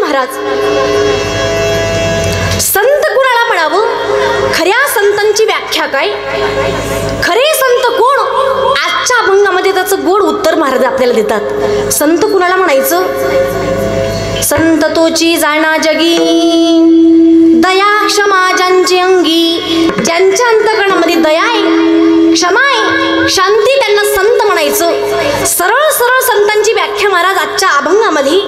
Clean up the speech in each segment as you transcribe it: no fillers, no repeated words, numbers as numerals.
महाराज. संत कुणाला म्हणावं, खऱ्या संतांची व्याख्या काय, खरे संत कोण, आजच्या अभंगामध्ये त्याचं गोड उत्तर महाराज आपल्याला देतात. संत कुणाला म्हणायचं, संत तोची जाणा जगी, दया क्षमा ज्यांची अंगी, ज्यांच्या अंतकरणामध्ये दया आहे, क्षमा आहे, शांती, त्यांना संत म्हणायचं. सरळ सरळ संतांची व्याख्या महाराज आजच्या अभंगामध्ये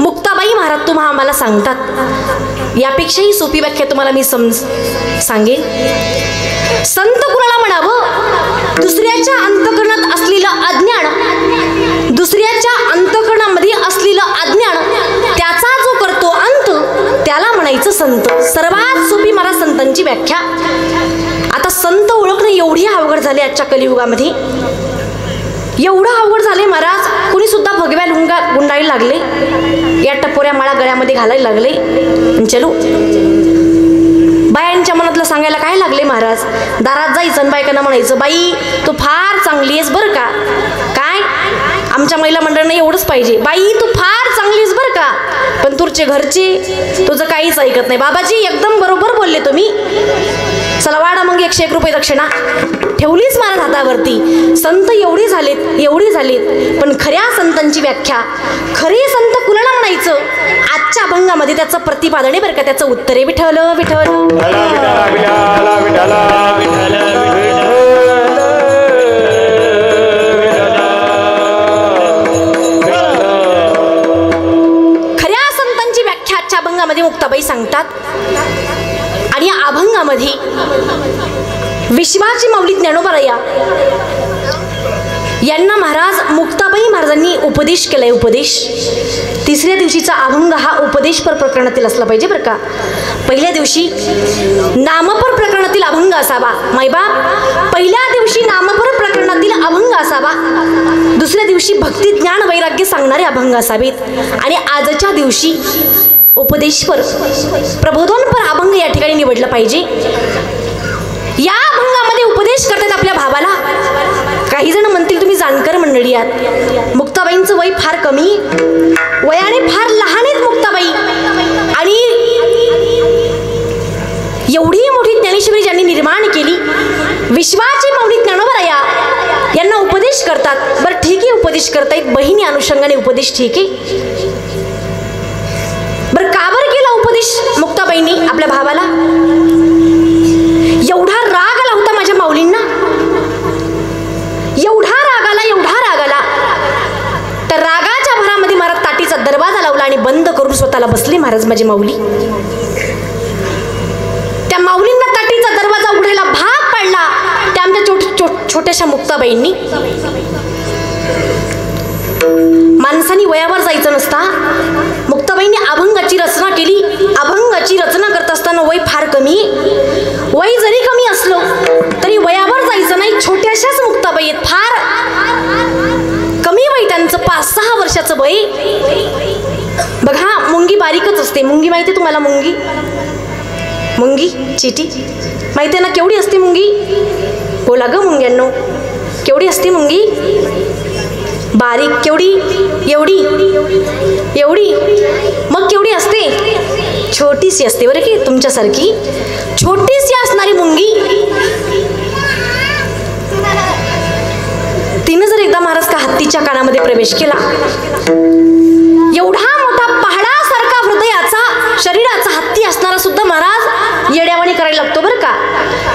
मुक्ताबाई महाराज तुम्हाला आम्हाला सांगतात. यापेक्षाही सोपी व्याख्या तुम्हाला मी सांगेन. संत कुणाला म्हणावं, दुसऱ्याच्या अंतकरणात असलेलं अज्ञान, दुसऱ्याच्या अंतकरणामध्ये असलेलं अज्ञान त्याचा जो करतो अंत, त्याला म्हणायचं संत. सर्वात सोपी मला संतांची व्याख्या. आता संत ओळखणं एवढी अवघड झाले आजच्या कलियुगामध्ये, एवढं अवघड झाले महाराज. कुणी सुद्धा भगव्या लुंगा गुंडाळी लागले, या टपोऱ्या माळा गळ्यामध्ये घालायला लागले. चलो बायांच्या मनातलं सांगायला काय लागले महाराज. दारात जायचं आणि बायकांना म्हणायचं, बाई तू फार चांगली आहेस बरं का. काय आमच्या महिला मंडळांना एवढंच पाहिजे, बाई तू फार चांगली आहेस बरं का. पण तुमचे घरचे तुझं काहीच ऐकत नाही. बाबाजी एकदम बरोबर बोलले तुम्ही, चला वाढा मग 101 रुपये दक्षिणा. ठेवलीच महाराज हातावरती. संत एवढी झालेत, पण खऱ्या संतांची व्याख्या, खरे संत कुणाला म्हणायचं, आजच्या अभंगामध्ये त्याचं प्रतिपादन आहे बरं का. त्याचं उत्तर आहे विठ्ठल विठ्ठल. खऱ्या संतांची व्याख्या आजच्या अभंगामध्ये मुक्ताबाई सांगतात. आणि या अभंगामध्ये विश्वाची माऊली ज्ञानोबा यांना महाराज मुक्ताबाई महाराजांनी उपदेश केलाय. उपदेश तिसऱ्या दिवशीचा अभंग हा उपदेशपर प्रकरणातील असला पाहिजे बरं का. पहिल्या दिवशी नामपर प्रकरणातील अभंग असावा. मायबाप पहिल्या दिवशी नामपर प्रकरणातील अभंग असावा, दुसऱ्या दिवशी भक्ती ज्ञान वैराग्य सांगणारे अभंग असावेत, आणि आजच्या दिवशी उपदेशपर प्रबोधनपर अभंग या ठिकाणी निवडलं पाहिजे. या अभंगामध्ये उपदेश करतात आपल्या भावाला. काही जण म्हणतील तुम्ही जाणकार मंडळी आहात, मुक्ताबाईंचं वय फार कमी, वयाने फार लहान आहेत मुक्ताबाई, आणि एवढी मोठी ज्ञानेश्वरी ज्यांनी निर्माण केली, विश्वाची माऊली ज्ञानोबा यांना उपदेश करतात. बरं ठीक आहे, उपदेश करतायत, बहिणी अनुषंगाने उपदेश ठीक आहे. बरं का बरं केला उपदेश मुक्ताबाईंनी आपल्या भावाला. एवढा राग आला होता माझ्या माऊलींना, एवढा राग आला, तर रागाच्या भरामध्ये महाराज ताटीचा दरवाजा लावला आणि बंद करून स्वतःला बसले महाराज माझी माऊली. त्या माऊलींना ताटीचा दरवाजा उघडायला भाग पाडला त्या आमच्या छोट्याशा मुक्ताबाईंनी. माणसाने वयावर जायचं नसता. मुक्ताबाईंनी अभंगाची रचना केली. अभंगाची रचना करत असताना वय फार कमी, वय जरी कमी असलं तरी वयावर जायचं नाही. छोट्याशाच मुक्ताबाई आहेत, फार कमी वय त्यांचं, 5-6 वर्षाचं वय. बघा मुंगी बारीकच असते. मुंगी माहिती आहे तुम्हाला? मुंगी चिटी माहिती आहे ना, केवढी असते मुंगी? बोला ग मुंग्यांनो, केवढी असते मुंगी? बारीक. केवढी? एवढी. मग केवढी असते? छोटीशी असते बरं की, तुमच्यासारखी छोटीशी असणारी मुंगी. तिनं जर एकदा महाराज का हत्तीच्या कानामध्ये प्रवेश केला, एवढा मोठा पहाडासारखा हृदयाचा शरीराचा हत्ती असणारा सुद्धा महाराज येड्यावाणी करायला लागतो बरं का.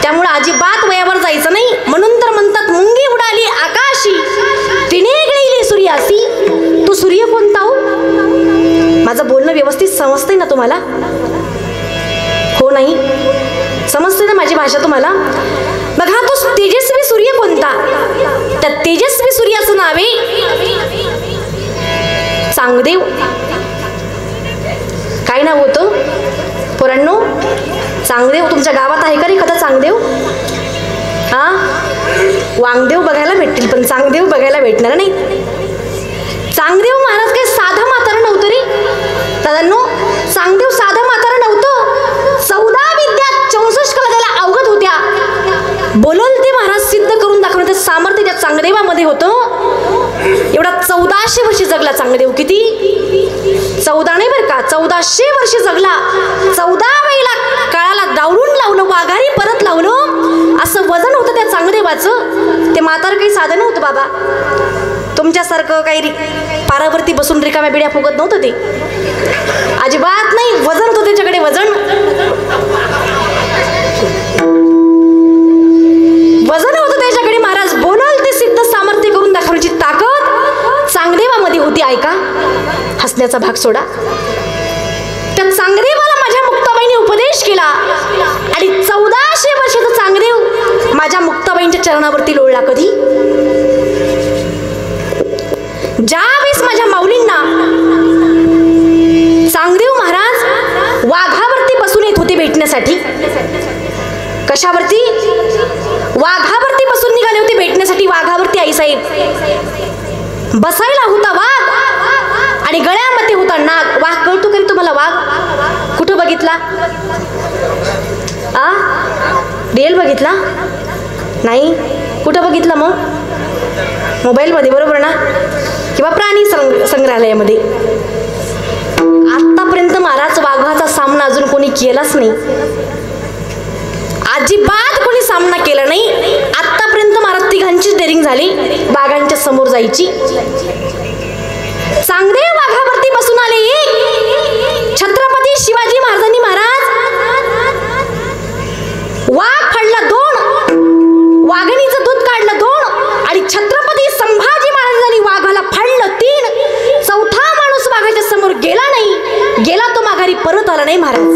त्यामुळे अजिबात वयावर जायचं नाही. म्हणून तर म्हणतात मुंगी उडाली आकाशी, तिने गळीली सूर्यासी. तू सूर्य कोणता हो? माझं बोलणं व्यवस्थित समजतंय ना तुम्हाला? हो नाही समजते ना माझी भाषा तुम्हाला? बघा तो तेजस्वी सूर्य कोणता? त्या तेजस्वी सूर्याचं नाव आहे चांगदेव. काय नाव होतं पोरांनो? चांगदेव. तुमच्या गावात आहे का रे एखादा चांगदेव? हा, वांगदेव बघायला भेटतील पण चांगदेव बघायला भेटणार नाही. चांगदेव महाराज काही साधा म्हातारा नव्हतं रे दादांनो. चांगदेव साधा म्हातारा नव्हतं. 14 विद्या 64 कला त्याला अवगत होत्या. बोलल ते महाराज सिद्ध करून दाखवण्याचं सामर्थ्य त्या चांगदेवामध्ये होतं. एवढा 1400 वर्ष जगला चांगदेव. किती? 14 नाही बरं का, 1400 वर्ष जगला. 14व्या काळाला दावरून लावलं, वाघारी परत लावलं. असं वजन होतं त्या चांगदेवाचं. ते म्हातारं काही साधं नव्हतं बाबा. तुमच्यासारखं काही पारावरती बसून रिकाम्या बिड्या फुगत नव्हतं ते, अजिबात नाही. वजन होतं त्याच्याकडे, वजन होतं त्याच्याकडे. महाराज बोलाल ते सिद्ध सामर्थ्य करून दाखवण्याची ताकद चांगदेवामध्ये होती. ऐका, हसण्याचा भाग सोडा. त्या चांगदेवाला माझ्या मुक्ताबाईने उपदेश केला आणि 1400 वर्षाचा चांगदेव माझ्या मुक्ताबाईंच्या चरणावरती लोळला. कधी? ज्यावेळेस माझ्या माऊलींना चांगदेव महाराज वाघावरती बसून येत होते भेटण्यासाठी. कशावरती? वाघावरती बसून निघाले होते भेटण्यासाठी. वाघावरती आईसाहेब बसायला होता वाघ आणि गळ्यामध्ये होता नाग. वाघ कळतो कधी तुम्हाला? वाघ कुठं बघितला? रिअल बघितला नाही? कुठं बघितला मग? मोबाईलमध्ये, बरोबर ना? किंवा प्राणी संग्रहालयामध्ये. आतापर्यंत महाराज वाघाचा सामना अजून कोणी केलाच नाही, अजिबात कोणी सामना केला नाही. आतापर्यंत महाराज तिघांचीच डेअरिंग झाली वाघांच्या समोर जायची. चांगदेव वाघावरती बसून आले. छत्रपती शिवाजी महाराजांनी महाराज वाघ फाडला 2, वाघिणीचं दूध काढलं 2 आणि छत्रपती संभाजी महाराजांनी वाघाला फाडलं 3. चौथा माणूस वाघाच्या समोर गेला नाही. गेला तो माघारी परत आला नाही. महाराज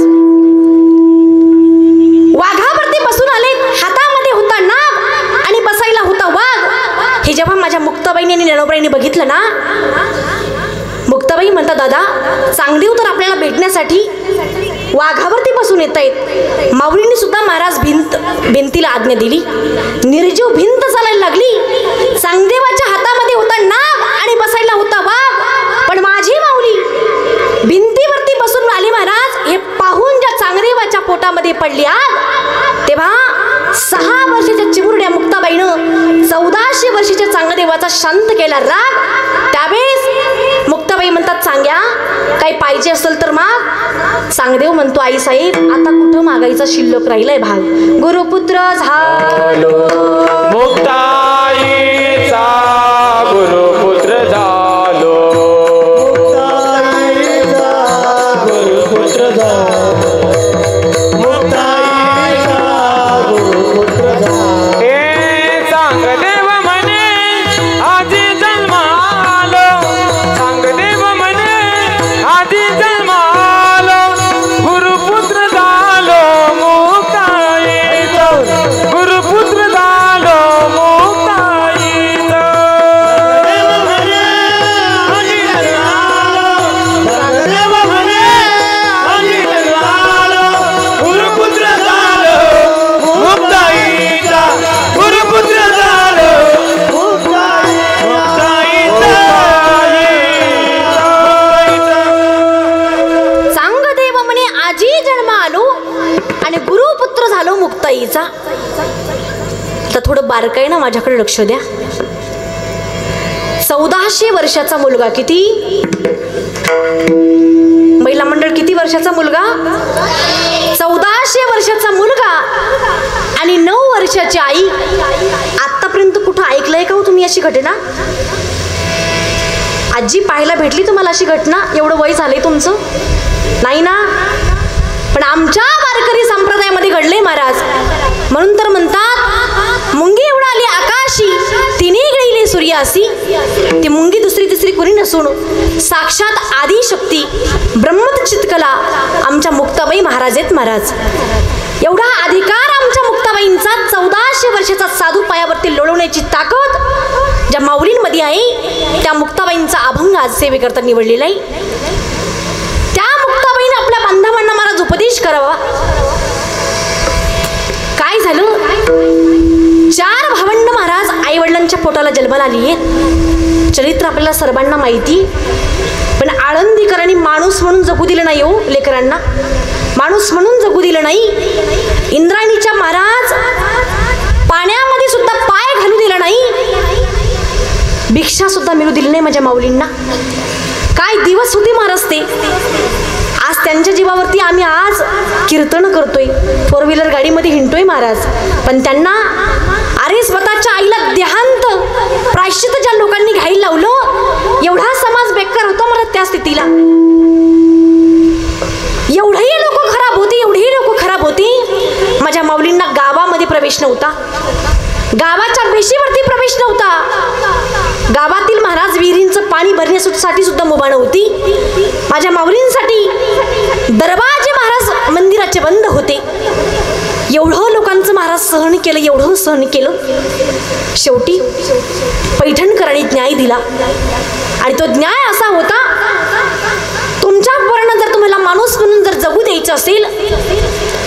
वाघावरती बसून आले. हातामध्ये होता नाग आणि बसायला होता वाघ. हे जेव्हा माझ्या मुक्ताबाईंनी आणि ज्ञानोबाईंनी बघितलं ना, मुक्ताबाई म्हणतात, दादा चांगदेव तर आपल्याला भेटण्यासाठी वाघावरती बसून येत आहेत. माऊलींनी सुद्धा महाराज भिंतीला आज्ञा दिली. निर्जीव भिंत चालायला लागली. चांगदेवाच्या हातामध्ये होता नाग आणि बसायला होता वाघ. पण माझी माऊली भिंतीवरती बसून आली. महाराज हे पाहून ज्या चांगदेवाच्या पोटामध्ये पडली आग, तेव्हा 6 वर्षाच्या चिमुरड्या मुक्ताबाईनं 1400 वर्षाच्या चांगदेवाचा शांत केला राग. त्यावेळेस मुक्ताबाई म्हणतात, सांग्या काही पाहिजे असेल तर माग. चांगदेव म्हणतो, आई साहेब आता कुठं मागायचा शिल्लक राहिलाय भाग. गुरुपुत्र झालो मुक्ताईचा, गुरुपुत्र झालो, गुरुपुत्र झालो, मुक्ताईचा गुरुपुत्र झालो. हे चांगदेव म्हणे आधी जन्मालो, चांगदेव म्हणे आधी जन्मालो, गुरुपुत्र झालो मुक्ताईचा, गुरुपुत्र झालो मुक्ताईचा. चांगदेव म्हणे आधी जन्मालो, गुरुपुत्र झालो मुक्ताईचा, गुरुपुत्र झालो चांगदेव म्हणे आजी जन्म आलो आणि गुरुपुत्र झालो मुक्ताईचा. तर थोडं बारकाईनं माझ्याकडे लक्ष द्या. 1400 वर्षाचा मुलगा, किती? महिला मंडळ किती वर्षाचा मुलगा? 1400 वर्षाचा मुलगा आणि 9 वर्षाची आई. आतापर्यंत कुठं ऐकलंय का हो तुम्ही अशी घटना? आजी पाहायला भेटली तुम्हाला अशी घटना? एवढं वय झालंय तुमचं, नाही ना? पण आमच्या वारकरी संप्रदायामध्ये घडले महाराज. म्हणून तर म्हणतात, मुंगी उडाली आकाशी तिने गळीले सूर्यासी. ती मुंगी दुसरी तिसरी कोणी नसून साक्षात आदिशक्ती ब्रह्मचितकला आमच्या मुक्ताबाई महाराज आहेत. महाराज एवढा अधिकार आमच्या मुक्ताबाईंचा. 1400 वर्षाचा साधू पायावरती लोळवण्याची ताकद ज्या माऊलींमध्ये आहे, त्या मुक्ताबाईंचा अभंग आज सेवेकरता निवडलेला आहे. त्या मुक्ताबाईने आपल्या बांधवांना महाराज उपदेश करावा. काय झालं? 4 भावंड महाराज आई वडिलांच्या पोटाला जन्माला आली आहेत. चरित्र आपल्याला सर्वांना माहिती. पण आळंदीकरांनी माणूस म्हणून जगू दिलं नाही हो लेकरांना, माणूस म्हणून जगू दिलं नाही. इंद्रायणीच्या महाराज पाण्यामध्ये सुद्धा पाय घालू दिला नाही. भिक्षा सुद्धा मिळू दिली नाही माझ्या माऊलींना. काय काय दिवस होते महाराज ते. आज त्यांच्या जीवावरती आम्ही आज कीर्तन करतोय, 4 व्हीलर गाडीमध्ये हिंडतोय महाराज. पण त्यांना अरे स्वतःच्या आईला देहांत प्रायश्चित ज्या लोकांनी घ्यायला लावलं, एवढा समाज बेकार होता मला त्या स्थितीला. एवढेही लोक खराब होती, एवढेही लोक खराब होती. माझ्या माऊलींना गावामध्ये प्रवेश नव्हता, गावाच्या वेशीवरती प्रवेश नव्हता. गावातील महाराज विहिरींचं पाणी भरण्यासाठी सुद्धा मुभा नव्हती. माझ्या माऊलींसाठी दरवाजे महाराज मंदिराचे बंद होते. एवढं लोकांचं महाराज सहन केलं, एवढं सहन केलं. शेवटी पैठणकरांनी न्याय दिला आणि तो न्याय असा होता, तुमच्यावरनं जर तुम्हाला माणूस म्हणून जर जगू द्यायचं असेल,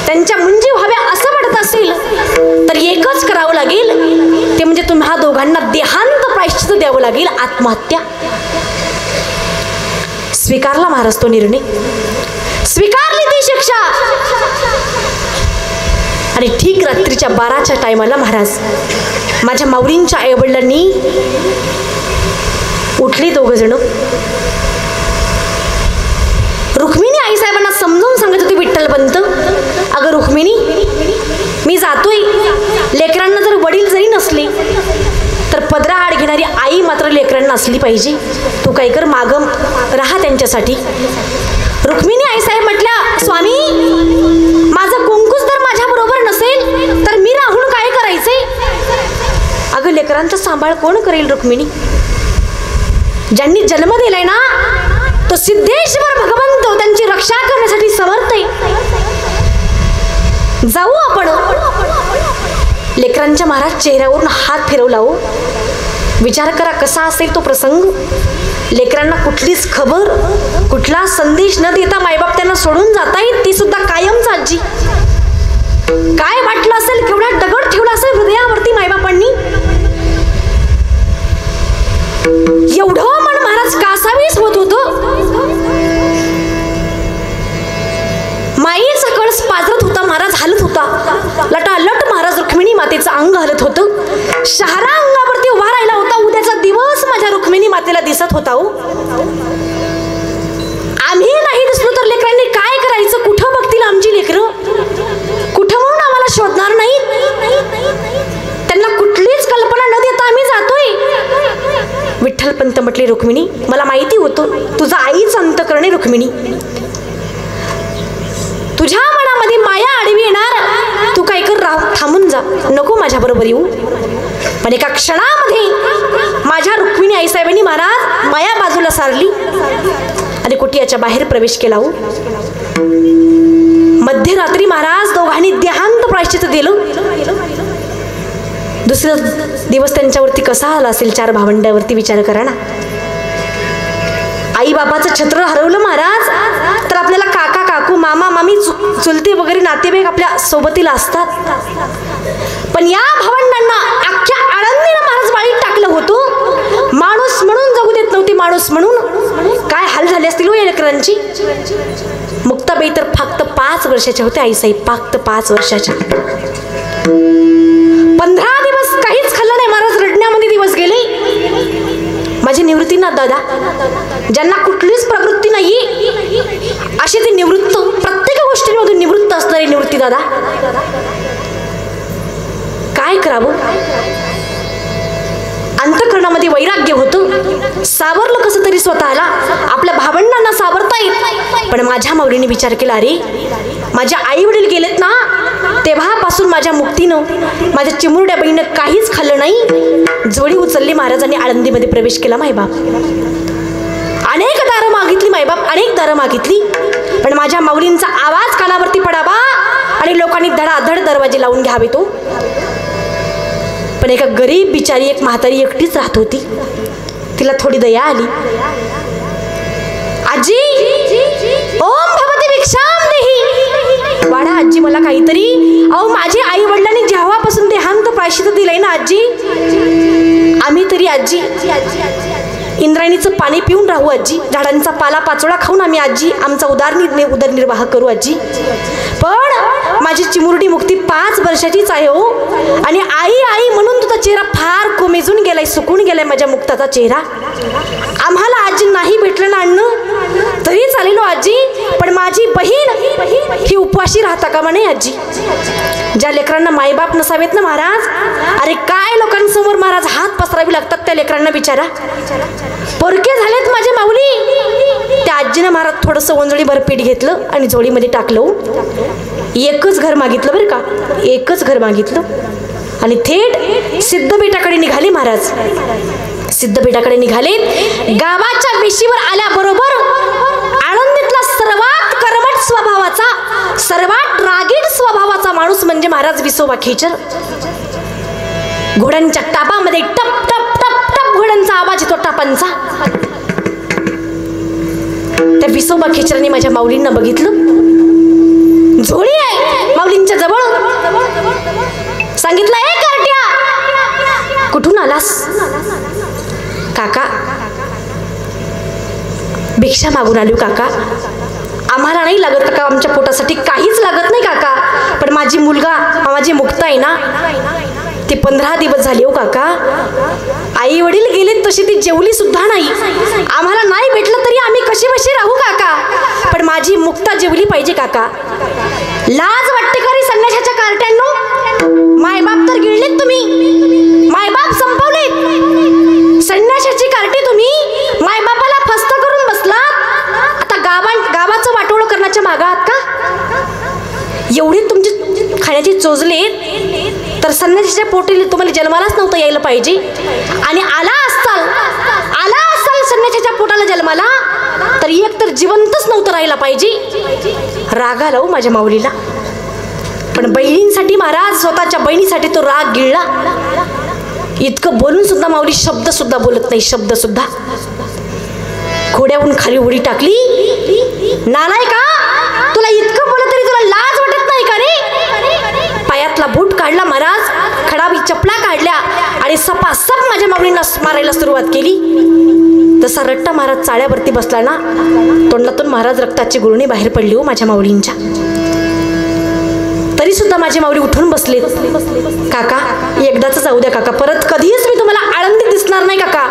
त्यांच्या मुंजी व्हाव्या असं वाटत असेल, तर एकच करावं लागेल, ते म्हणजे तुम्हा दोघांना देहांत प्रायश्चित द्यावं लागेल, आत्महत्या. स्वीकारला महाराज तो निर्णय, स्वीकारली ती शिक्षा. आणि ठीक रात्रीच्या 12च्या टायमाला महाराज माझ्या माऊलींच्या आईवडिलांनी उठली. 2 जण रुक्मिणी आईसाहेबांना समजावून सांगत होती विठ्ठलपंत, अगं रुक्मिणी, मी जातोय, लेकरांना जर वडील जरी नसले तर पदरा आड घेणारी आई मात्र लेकरांना असली पाहिजे. तू काय कर, मागं राहा त्यांच्यासाठी. रुक्मिणी आईसाहेब म्हटल्या, स्वामी, माझं कुंकूच जर माझ्या बरोबर नसेल तर मी राहून काय करायचे? अगं लेकरांचा सांभाळ कोण करेल रुक्मिणी? ज्यांनी जन्म दिलाय ना तो सिद्धेश्वर भगवंत त्यांची रक्षा करण्यासाठी समर्थ आहे. जाऊ आपण. लेकरांच्या महाराज चेहऱ्यावरून हात फिरवला. हो, विचार करा कसा असेल तो प्रसंग. लेकरांना कुठलीच खबर, कुठला संदेश न देता मायबाप त्यांना सोडून जातायत, ती सुद्धा कायमच. आजी काय वाटलं असेल, केवढा दगड ठेवला असेल हृदयावरती मायबापांनी. एवढं मन महाराज कासावीस होत होतं. माईचा कळस पाजरत होता, महाराज हलत होता. लटालट महाराज रुक्मिणी मातेचं अंग हलत होतं. शहारा अंगावरती उभा राहिला होता. उद्याचा दिवस माझ्या रुक्मिणी मातेला दिसत होता. हो, आम्ही नाही दिसलो तर लेकरांनी काय करायचं? कुठं बघतील आमची लेकरं? कुठं म्हणून आम्हाला शोधणार नाही? त्यांना कुठलीच कल्पना न देता आम्ही जातोय. विठ्ठलपंत म्हटले, रुक्मिणी, मला माहिती होतं तुझा आईच अंतकरण आहे. रुक्मिणी, तुझ्या मनामध्ये माया आडवी येणार, तू काय कर, थांबून जा, नको माझ्या बरोबर येऊ. पण एका क्षणामध्ये माझ्या रुक्मिणी आईसाहेबांनी महाराज माया बाजूला सारली आणि कुटियाच्या बाहेर प्रवेश केला. हो, मध्यरात्री महाराज दोघांनी देहांत प्रायश्चित दिलं. दुसरा दिवस त्यांच्यावरती कसा आला असेल, 4 भावंडावरती विचार करा ना. आई बाबाचं छत्र हरवलं महाराज तर आपल्याला काका काकू मामा मामी चुलते वगैरे नातेवाईक आपल्या सोबतीला असतात. पण या भावंडांना अख्ख्या आळंदीनं महाराज वाळीत टाकलं होतं. माणूस म्हणून जगू देत नव्हते. माणूस म्हणून काय हाल झाले असतील या लेकरांची. मुक्ताबाई तर फक्त 5 वर्षाच्या होत्या. आईसाहेब फक्त 5 वर्षाच्या. 15 दिवस काहीच खाल्लं नाही महाराज. रडण्यामध्ये दिवस गेले. माझे निवृत्तीनाथ दादा, ज्यांना कुठलीच प्रवृत्ती नाही, असे ते निवृत्त, प्रत्येक गोष्टींमधून निवृत्त असणारे निवृत्ती दादा, काय करावं? अंतःकरणामध्ये वैराग्य होतं. सावरलं कसं तरी स्वतःला. आपल्या भावंडांना सावरता येत. पण माझ्या माऊलीने विचार केला, अरे माझ्या आई वडील गेलेत ना, तेव्हापासून माझ्या मुक्तीनं, माझ्या चिमुरड्या बहिणीनं काहीच खाल्लं नाही. जोडी उचलली महाराजांनी, आळंदीमध्ये प्रवेश केला. मायबाप अनेक दारं मागितली, मायबाप अनेक दारं मागितली. पण माझ्या माऊलींचा आवाज कानावरती पडावा आणि लोकांनी धडाधड दरवाजे लावून घ्यावे तो. पण एका गरीब बिचारी एक म्हातारी एकटीच राहत होती. तिला थोडी दया आली. आजी, ओम भवती भिक्षाम देही, वाढा आजी मला काहीतरी. अहो माझी आई वडिलांनी जेव्हापासून देहांत प्रायश्चित दिलंय ना आजी, आम्ही तरी आजी इंद्रायणीचं पाणी पिऊन राहू आजी, झाडांचा पाला पाचोळा खाऊन आम्ही आजी आमचा उदरनिर्वाह करू आजी. पण माझी चिमुरडी मुक्ती 5 वर्षाचीच आहे. हो, आणि आई आई म्हणून तुझा चेहरा फार कोमेजून गेलाय, सुकून गेलाय माझ्या मुक्ताचा चेहरा. आम्हाला आजी नाही भेटलं ना अन्न तरी चालेलो आजी, पण माझी बहीण ही उपवाशी राहता का म्हणे आजी. ज्या लेकरांना मायबाप नसावेत ना महाराज, अरे काय लोकांसमोर महाराज हात पसरावी लागतात त्या लेकरांना बिचारा. परके झालेत माझे माऊली. त्या आजीनं महाराज थोडंसं ओंजळीभर पीठ घेतलं आणि झोळीमध्ये टाकलं. एकच घर मागितलं बरं का, एकच घर मागितलं आणि थेट सिद्धबेटाकडे निघाले महाराज. सिद्धबेटाकडे निघाले. गावाच्या वेशीवर आल्याबरोबर आळंदीतला सर्वात कर्मठ स्वभावाचा, सर्वात रागीट स्वभावाचा माणूस म्हणजे महाराज विसोबा खेचर. घोड्यांच्या टापामध्ये टप टप टप टप घोड्यांचा आवाज येतो, टापांचा. त्या विसोबा खेचराने माझ्या माऊलींना बघितलं. झोळी आहे माऊलींच्या जवळ. सांगितलं, ए कार्ट्या, कुठून आलास? काका, भिक्षा मागून आलो काका. आम्हाला नाही लागत काका, आमच्या पोटासाठी काहीच लागत नाही काका, पण माझी मुलगा, माझी मुक्ता आहे ना, ते 15 दिवस झाले हो काका. आई वडील गेले तशी ती जेवली सुद्धा नाही. आम्हाला नाही भेटलं तरी आम्ही कशी बशी राहू काका, पण माझी मुक्ता जेवली पाहिजे काका. लाज वाटते का रे संन्याशाच्या कार्ट्यांनो? मायबाप तर गिळलेत तुम्ही, मायबाप संपवलेत. संन्याशाची कार्टी तुम्ही मायबापाला फस्त करून बसलात. आता गावाचं वाटोळं करण्याच्या मागं आहात का? एवढे तुमचे खाण्याचे चोचलेत तर संन्याशाच्या पोटी तुम्हाला जन्मालाच नव्हतं यायला पाहिजे. आणि आला असाल संन्याशाच्या पोटाला जन्माला तर एक तर जिवंतच नव्हतं राहायला पाहिजे. राग आला हो माझ्या माऊलीला, पण बहिणींसाठी महाराज, स्वतःच्या बहिणीसाठी तो राग गिळला. इतकं बोलून सुद्धा माऊली शब्द सुद्धा बोलत नाही, शब्द सुद्धा. घोड्याहून खाली उडी टाकली. नालाय का, तुला इतकं बोलत तरी तुला लाज वाटत नाही का रे? पायातला बूट काढला महाराज, खडाबी चपला काढल्या आणि सपासप माझ्या माऊलींना मारायला सुरुवात केली. तसा रट्टा महाराज चाळ्यावरती बसला ना, तोंडातून महाराज रक्ताची गुळणी बाहेर पडली हो माझ्या माऊलींच्या. तरी सुद्धा माझी माऊली उठून बसले. काका, एकदाच जाऊ द्या काका, परत कधीच मी तुम्हाला आळंदीत दिसणार नाही काका,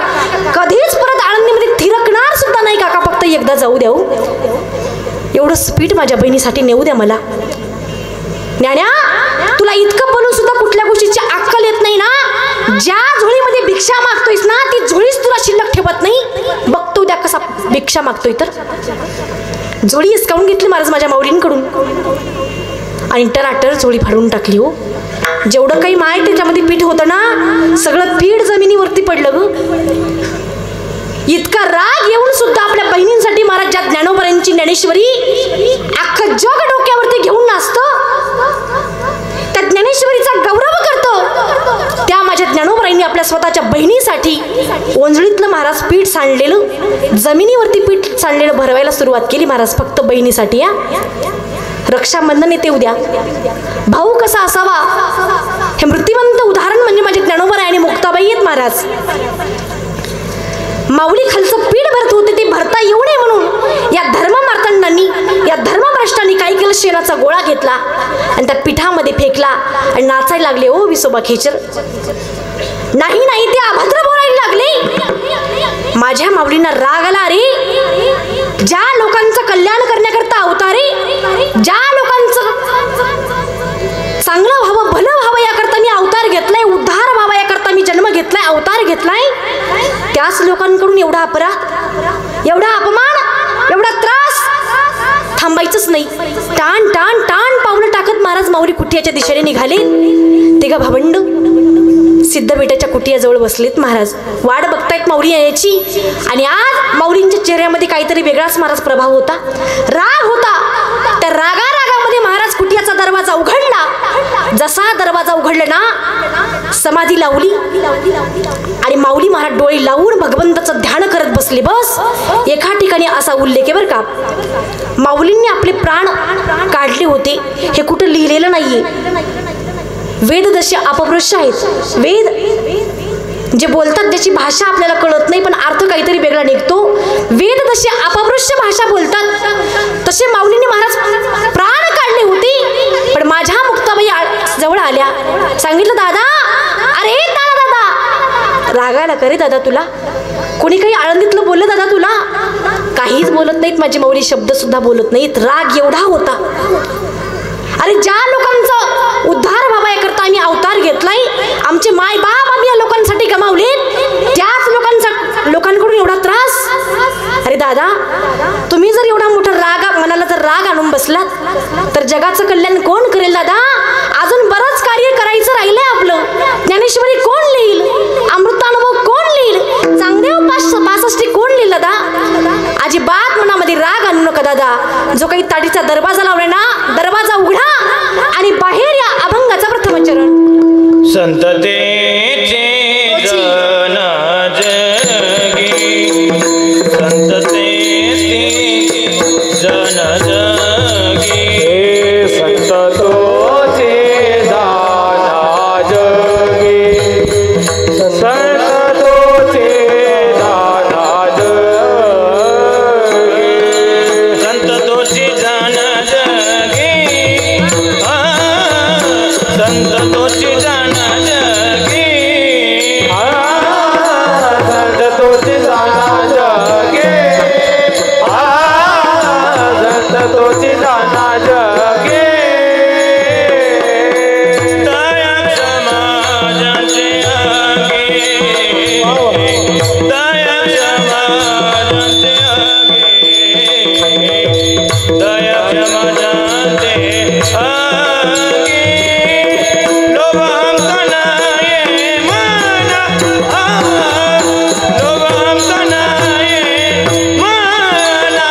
कधीच परत आळंदीमध्ये थिरकणार सुद्धा नाही काका, फक्त एकदा जाऊ द्या. एवढं स्पीड माझ्या बहिणीसाठी नेऊ द्या मला. ज्ञान्या, तुला इतकं बोलून सुद्धा कुठल्या गोष्टीची अक्कल येत नाही ना? ज्या झोळीमध्ये भिक्षा मागतोयस ना, ती झोळीच तुला शिल्लक ठेवत नाही. बघतो द्या कसा भिक्षा मागतोय. तर झोळी हिसकावून घेतली महाराज माझ्या माऊलींकडून आणि टराटर झोळी फाडून टाकली हो. जेवढं काही माय त्याच्यामध्ये पीठ होतं ना, सगळं पीठ जमिनीवरती पडलं ग. इतका राग येऊन सुद्धा आपल्या बहिणींसाठी महाराज ज्या ज्ञानोबरांची ज्ञानेश्वरी अख्खं जग डोक्यावरती घेऊन नाचतं, त्या ज्ञानेश्वरीचा गौरव करतं, त्या माझ्या ज्ञानोबरांनी आपल्या स्वतःच्या बहिणीसाठी ओंजळीतलं महाराज पीठ सांडलेलं, जमिनीवरती पीठ सांडलेलं भरवायला सुरुवात केली महाराज, फक्त बहिणीसाठी. रक्षाबंधन येते उद्या. भाऊ कसा असावा हे मृत्यूवंत उदाहरण म्हणजे माझे ज्ञानोबा आणि मुक्ताबाई आहेत महाराज. माऊली खालचं पीठ भरत होते, ते भरता येऊ नये म्हणून या धर्ममार्तंडांनी, या धर्मभ्रष्टांनी काय केलं, शेणाचा गोळा घेतला आणि त्या पिठामध्ये फेकला आणि नाचायला लागले ओ विसोबा खेचर. नाही नाही, ते अभद्र बोलायला लागले. माझ्या माऊलींना राग आला. अरे, ज्या लोकांचं कल्याण करण्याकरता अवतारे, ज्या लोकांचं चांगलं व्हावं, भलं व्हावं याकरता मी अवतार घेतलाय, उद्धार व्हावा याकरता मी जन्म घेतलाय, अवतार घेतलाय, त्याच लोकांकडून एवढा अपराध, एवढा अपमान, एवढा त्रास थांबायचंच नाही. टाण टाण टाण पावलं टाकत महाराज माऊली कुटियाच्या दिशेने निघाले. ते गा भावंड सिद्धबेटाच्या कुटियाजवळ बसलेत महाराज. वाट बघतायत माऊली यायची. आणि आज माऊलींच्या चेहऱ्यामध्ये काहीतरी वेगळाच महाराज प्रभाव होता, राग होता. त्या रागामध्ये महाराज कुटियाचा दरवाजा उघडला. जसा दरवाजा उघडला ना, समाधी लावली आणि माऊली महाराज डोळे लावून भगवंताचं ध्यान करत बसले. बस एका ठिकाणी असा उल्लेख आहे बरं का, माऊलींनी आपले प्राण काढले होते हे कुठं लिहिलेलं नाहीये. वेद जसे अपभ्रष्ट आहेत, वेद जे बोलतात ज्याची भाषा आपल्याला कळत नाही पण अर्थ काहीतरी वेगळा निघतो, वेद जसे अपभ्रष्ट भाषा बोलतात तसे माऊलींनी महाराज प्राण काढले होते. पण माझ्या मुक्ताबाई जवळ आल्या, सांगितलं दादा, अरे दादा, रागायला करे दादा तुला? कोणी काही आळंदीतलं बोललं दादा तुला? काहीच बोलत नाहीत माझी माऊली, शब्द सुद्धा बोलत नाहीत. राग एवढा होता. अरे ज्या लोकांचा उद्धार व्हावा याकरता आम्ही अवतार घेतलाय, आमचे माय बाप आम्ही या लोकांसाठी गमावले, त्याच लोकांकडून एवढा त्रास. अरे दादा, तुम्ही जर एवढा मोठा मनाला जर राग आणून बसलात तर जगाचं कल्याण कोण करेल दादा? अजून बरंच कार्य करायचं राहिलंय आपलं. ज्ञानेश्वरी कोण लिहिल? अमृतानुभव कोण लिहिल? चांगदेव 65 कोण लिहिल दादा? अजिबात मनामध्ये राग आणू नका दादा. जो काही ताडीचा दरवाजा लावलाय ना, दरवाजा उघडा आणि बाहेर या. अभंगाचा प्रथम चरण. संततेचे जन जगी, संततेचे जन जगी, संततोचे दाना जगी, संततोचे दाना जगी, संततोचे जन जगी, संततोचे जन जगी, संततोचे जाना जगे, संततोचे जाना जगे. दया समाजाचे आगे, दया समाजाचे आगे, दया समाजाचे आगे. लोभ आमचा नाही मना, लोभ आमचा नाही मना.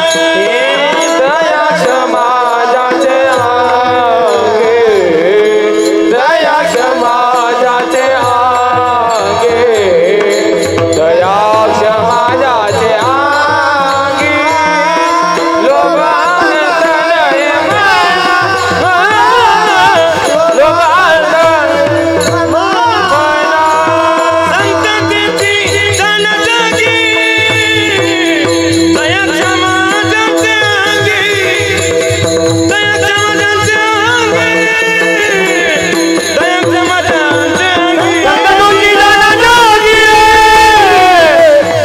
दया समाजाचे आगे, दया समाजाचे आगे, दया समाजाचे आगे. लोभ आमचा नाही मना, लोभ आमचा संततेची जन जगी, दया समाजाचे आगे, दया समाजाचे आगे, दया समाजाचे आगे. संततोची जन जगी,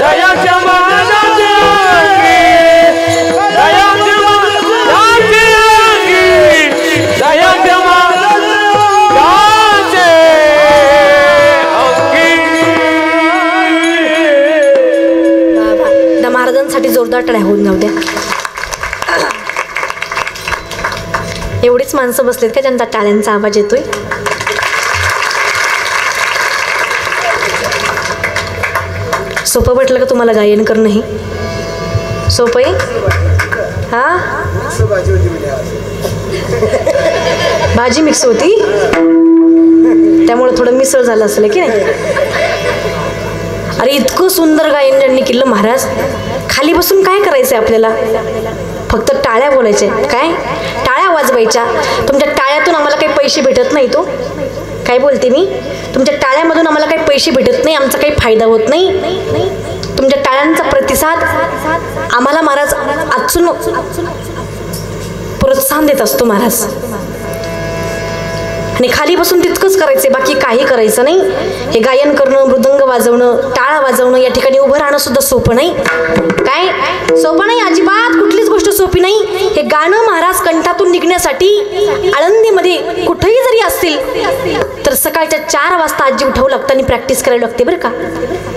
दया समाजाचे आगे, दया समाजाचे आगे, दया समाजाचे त्या महाराजांसाठी जोरदार टाळ्या होऊन जाऊ द्या. एवढीच माणसं बसलेत का ज्यांचा टाळ्यांचा आवाज येतोय? सोपं वाटलं का तुम्हाला गायन करणं? हे सोपं आहे? हा, भाजी मिक्स होती त्यामुळे थोडं मिसळ झालं असेल की नाही. अरे इतकं सुंदर गायन ज्यांनी केलं महाराज, खाली बसून काय करायचंय आपल्याला? फक्त टाळ्या बोलायच्या. काय टाळ्या वाजवायच्या? तुमच्या टाळ्यातून आम्हाला काही पैसे भेटत नाही. तो काय बोलते मी? तुमच्या टाळ्यामधून आम्हाला काही पैसे भेटत नाही, आमचा काही फायदा होत नाही. तुमच्या टाळ्यांचा प्रतिसाद आम्हाला महाराज आजून प्रोत्साहन देत असतो महाराज. आणि खाली बसून तितकंच करायचंय, बाकी काही करायचं नाही. हे गायन करणं, मृदंग वाजवणं, टाळा वाजवणं, या ठिकाणी उभं राहणं सुद्धा सोपं नाही. काय सोपं नाही? अजिबात कुठलीच गोष्ट सोपी नाही. हे गाणं महाराज कंठातून निघण्यासाठी आळंदीमध्ये कुठेही जरी असतील तर सकाळच्या 4 वाजता आजी उठावं लागतं आणि प्रॅक्टिस करायला लागते बरं का.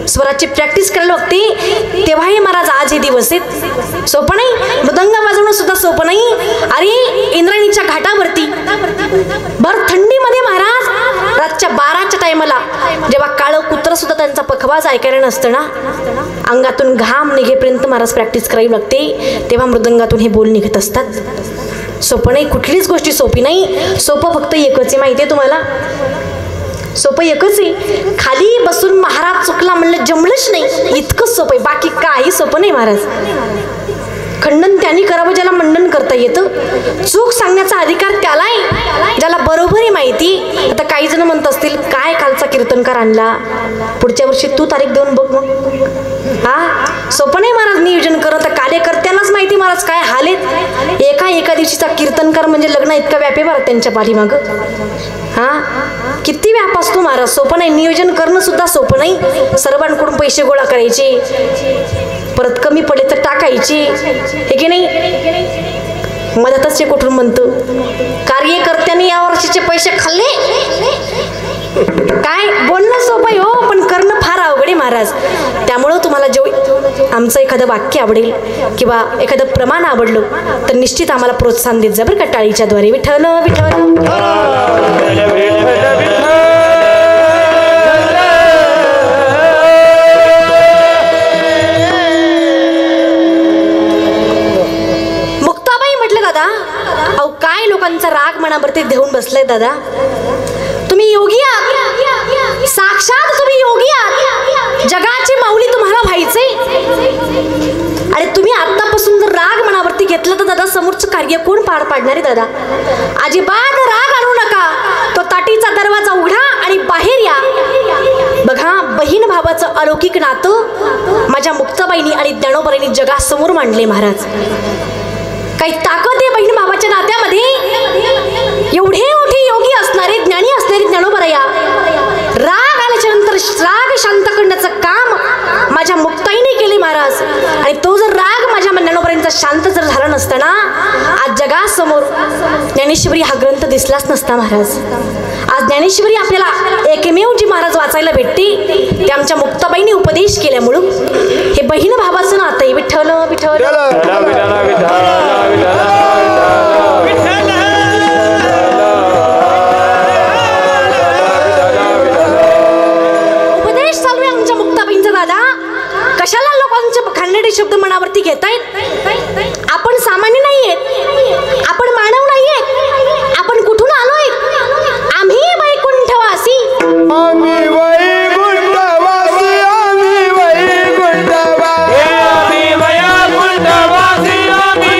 स्वराची प्रॅक्टिस करायला लागते. तेव्हा हे महाराज आज हे दिवस आहेत. सोपं नाही. मृदंग वाजवणं सुद्धा सोपं नाही. अरे इंद्रायणीच्या घाटावरती भर थंडीमध्ये महाराज रातच्या 12च्या टायमाला जेव्हा काळं कुत्रं सुद्धा त्यांचा पखवाज ऐकायला नसतं ना, अंगातून घाम निघेपर्यंत महाराज प्रॅक्टिस करावी लागते. तेव्हा मृदंगातून हे बोल निघत असतात. सोपं नाही. कुठलीच गोष्टी सोपी नाही. सोपं फक्त एकच आहे, माहिती आहे तुम्हाला? सोपं एकच आहे. खाली बसून महाराज चुकला म्हणलं जमलंच नाही, इतकंच सोपं आहे. बाकी काही सोपं नाही महाराज. खंडन त्यांनी करावं ज्याला मंडन करता येतं. चूक सांगण्याचा अधिकार त्याला आहे ज्याला बरोबर आहे माहिती. आता काही जण म्हणत असतील काय कालचा कीर्तनकार आणला, पुढच्या वर्षी तू तारीख देऊन बघ मग. हा सोपं नाही महाराज नियोजन करत. कार्यकर्त्यांनाच माहिती महाराज काय हाल आहेत. एका दिवशीचा कीर्तनकार म्हणजे लग्न इतका व्यापे बरं त्यांच्या पाठीमागं. हा किती व्याप असतो महाराज, सोपं नाही. नियोजन करणं सुद्धा सोपं नाही. सर्वांकडून पैसे गोळा करायचे, परत कमी पडले तर टाकायचे, हे की नाही. मदतच ते कुठून म्हणतो, कार्यकर्त्यांनी या वर्षीचे पैसे खाल्ले. काय बोलणं सोपं आहे हो, पण करणं फार अवघड आहे महाराज. त्यामुळं तुम्हाला जेव्हा आमचं एखादं वाक्य आवडेल किंवा एखादं प्रमाण आवडलं तर निश्चित आम्हाला प्रोत्साहन देत जा बरं का, टाळीच्या द्वारे. विठ्ठल विठ्ठल काय लोकांचा राग मनावरती देऊन बसलाय दादा. तुम्ही योगी आहात, साक्षात तुम्ही योगी आहात. जगाची माऊली तुम्हाला व्हायचंय. आणि तुम्ही आतापासून जर राग मनावरती घेतला तर दादा समोरचं कार्य कोण पार पाडणार आहे दादा. अजिबात राग आणू नका. तो ताटीचा दरवाजा उघडा आणि बाहेर या. बघा, बहीण भावाचं अलौकिक नातं माझ्या मुक्ताबाईंनी आणि ज्ञानोबाईंनी जगासमोर मांडले महाराज. काही ताकद आहे बहीण भावाच्या नात्यामध्ये. एवढे मोठे योगी असणारे, ज्ञानी असणारे ज्ञानोबराया, राग आल्याच्या नंतर राग शांत करण्याचं काम माझ्या मुक्ताईने केले महाराज. आणि तो जर राग माझ्या ज्ञानोबरायांचा शांत जर झाला नसता ना, आज जगासमोर ज्ञानेश्वरी हा ग्रंथ दिसलाच नसता महाराज. आज ज्ञानेश्वरी आपल्याला एकमेव जी महाराज वाचायला भेटते ते आमच्या मुक्ताबाईंनी उपदेश केल्यामुळं हे बहीण भावाचं नातं आहे. विठ्ठल विठ्ठल उपदेश चालू आहे आमच्या मुक्ताबाईंचा दादा. कशाला लोकांचे खानडे शब्द मनावरती घेतायत. आपण सामान्य नाहीयेत, आपण मानव नाहीयेत. आपण कुठून आलोय? आम्ही वैकुंठवासी. आम्ही वैकुंठवासी, आम्ही वैकुंठवासी, आम्ही वैकुंठवासी, आम्ही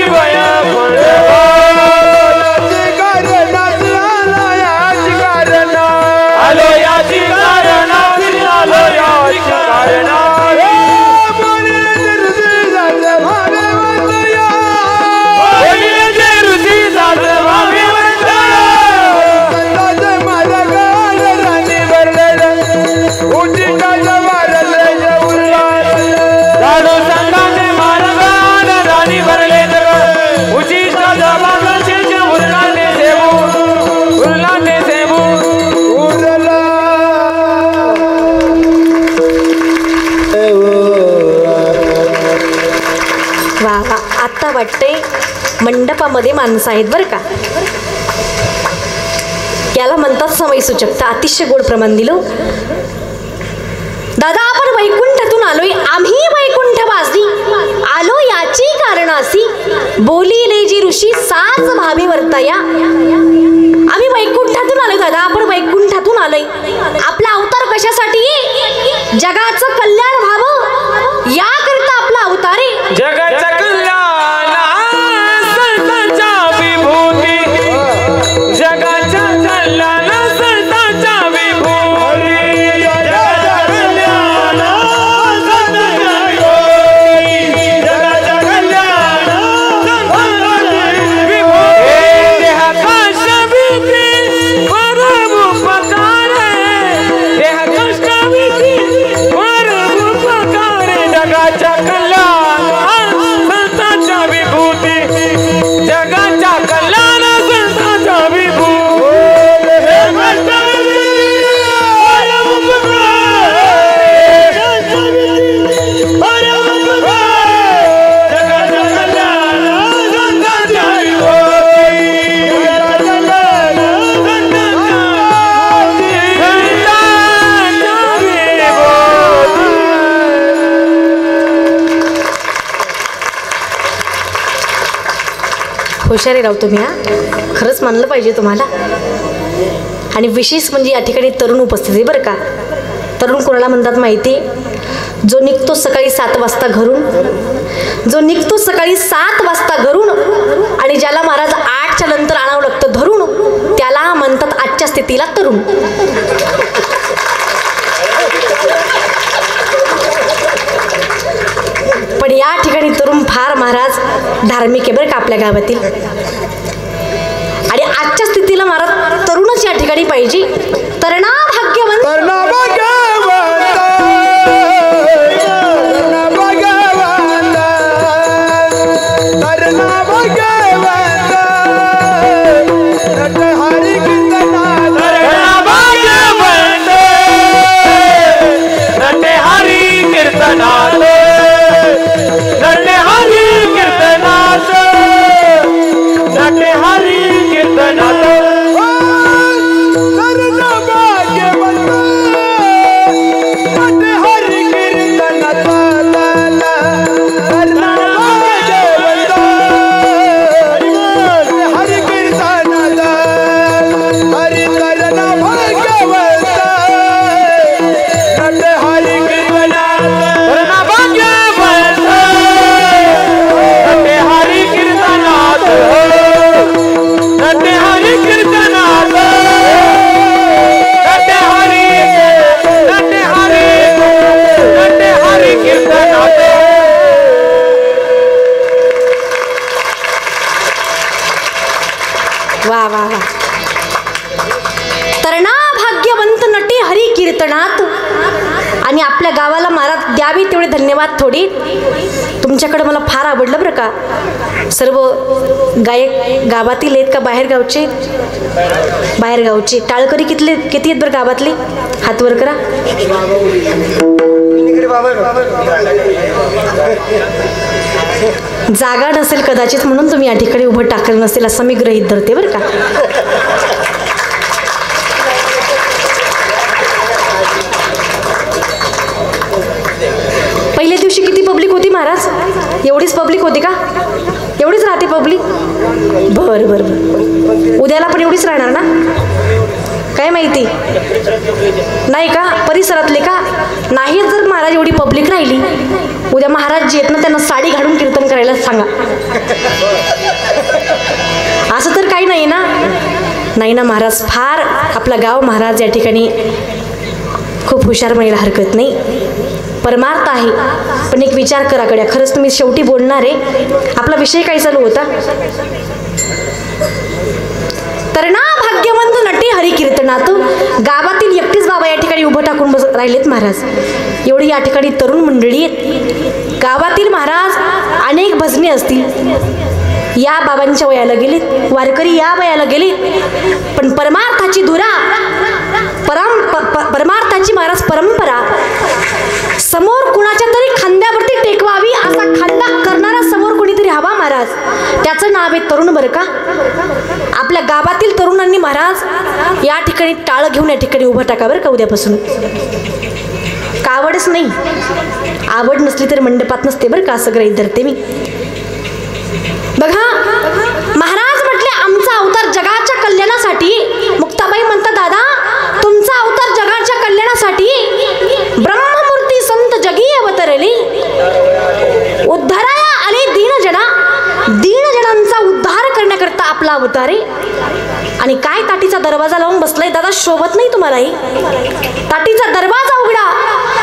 आता वाटते मंडपामध्ये माणसं आहेत बरं का. याला म्हणतात समय सूचकता. अतिशय गोड प्रमाण दिलं दादा. आपण वैकुंठातून आलोय, आम्ही वैकुंठवासी आलो याची कारणासी. बोलिले जी ऋषी साच भावे वर्ताया. आम्ही वैकुंठातून आलोय दादा, आपण वैकुंठातून आलोय. आपला अवतार कशासाठी? जगाचं कल्याण व्हावं याकरिता आपला अवतार आहे. जगाचं कल्याण, संतांच्या विभूती, जगाचं कल्याण, संतांच्या विभूती, जगाचं कल्याण, संतांच्या विभूती, जगाचं कल्याण, संतांच्या विभूती. देह कष्ट भीती परम उपकार, देह कष्ट भीती परम उपकार. जगाच्या कल्याण, संतांच्या विभूती, जगाच्या कल्याण, संतांच्या विभूती. हुशारी राव तुम्ही. खरंच मानलं पाहिजे तुम्हाला. आणि विशेष म्हणजे या ठिकाणी तरुण उपस्थित आहे बरं का. तरुण कोणाला म्हणतात माहिती? जो निघतो सकाळी 7 वाजता घरून, जो निघतो सकाळी 7 वाजता घरून आणि ज्याला महाराज 8च्या नंतर आणावं लागतं धरून, त्याला म्हणतात आजच्या स्थितीला तरुण. पण या ठिकाणी तरुण फार महाराज धार्मिक आहे बरं का आपल्या गावातील. आणि आजच्या स्थितीला महाराज तरुणच या ठिकाणी पाहिजे. तरणा भाग्यवंत आणि आपल्या गावाला महाराज द्यावी तेवढे धन्यवाद थोडी. तुमच्याकडे मला फार आवडलं बरं का. सर्व गायक गावातील आहेत का बाहेरगावचे? बाहेरगावचे. टाळकरी किती आहेत बरं गावातले? हात वर करा. जागा नसेल कदाचित म्हणून तुम्ही या ठिकाणी उभं टाकलं नसेल असं मी गृहीत धरते बरं का. पहिल्या दिवशी किती पब्लिक होती महाराज? एवढीच पब्लिक होती का? एवढीच राहते पब्लिक? बरं बरं बरं. उद्याला पण एवढीच राहणार ना? काय माहिती नाही का? परिसरातले का नाही? जर महाराज एवढी पब्लिक राहिली, उद्या महाराज जे आहेत ना त्यांना साडी घालून कीर्तन करायला सांगा. असं तर काही नाही ना? नाही ना महाराज. फार आपला गाव महाराज या ठिकाणी खूप हुशार म्हणायला हरकत नाही. परमार्थ आहे. पण एक विचार करा गड्या, खरंच तुम्ही शेवटी बोलणार आहे. आपला विषय काय चालू होता? तरणा भाग्यवंत नटे हरी कीर्तनात. गावातील एकटीच बाबा या ठिकाणी उभं टाकून राहिलेत महाराज. एवढी या ठिकाणी तरुण मंडळी आहेत. गावातील महाराज अनेक भजने असतील, या बाबांच्या वयाला गेलीत, वारकरी या वयाला गेलीत. पण परमार्थाची धुरा, परमार्थाची महाराज परंपरा समोर कुणाच्या तरी खांद्यावरती टेकवावी, असा खांदा करणारा समोर कोणीतरी हवा महाराज. त्याचं नाव आहे तरुण बरं का. आपल्या गावातील तरुणांनी महाराज या ठिकाणी टाळ घेऊन या ठिकाणी उभं टाका बरं का उद्यापासून. कावडच नाही, आवड नसली तर मंडपात नसते बरं का, असं गृहीत धरते मी. बघा महाराज म्हटले आमचा अवतार जगाच्या कल्याणासाठी. मुक्ताबाई म्हणतात दादा तुमचा अवतार जगाच्या कल्याणासाठी. ब्रह्ममूर्ती संत जगी अवतरली, उद्धाराया आले दीनजनांचा उद्धार करण्याकरता आपला अवतार आहे. आणि काय ताटीचा दरवाजा लावून बसलाय दादा? शोभत नाही तुम्हाला? ताटीचा दरवाजा उघडा.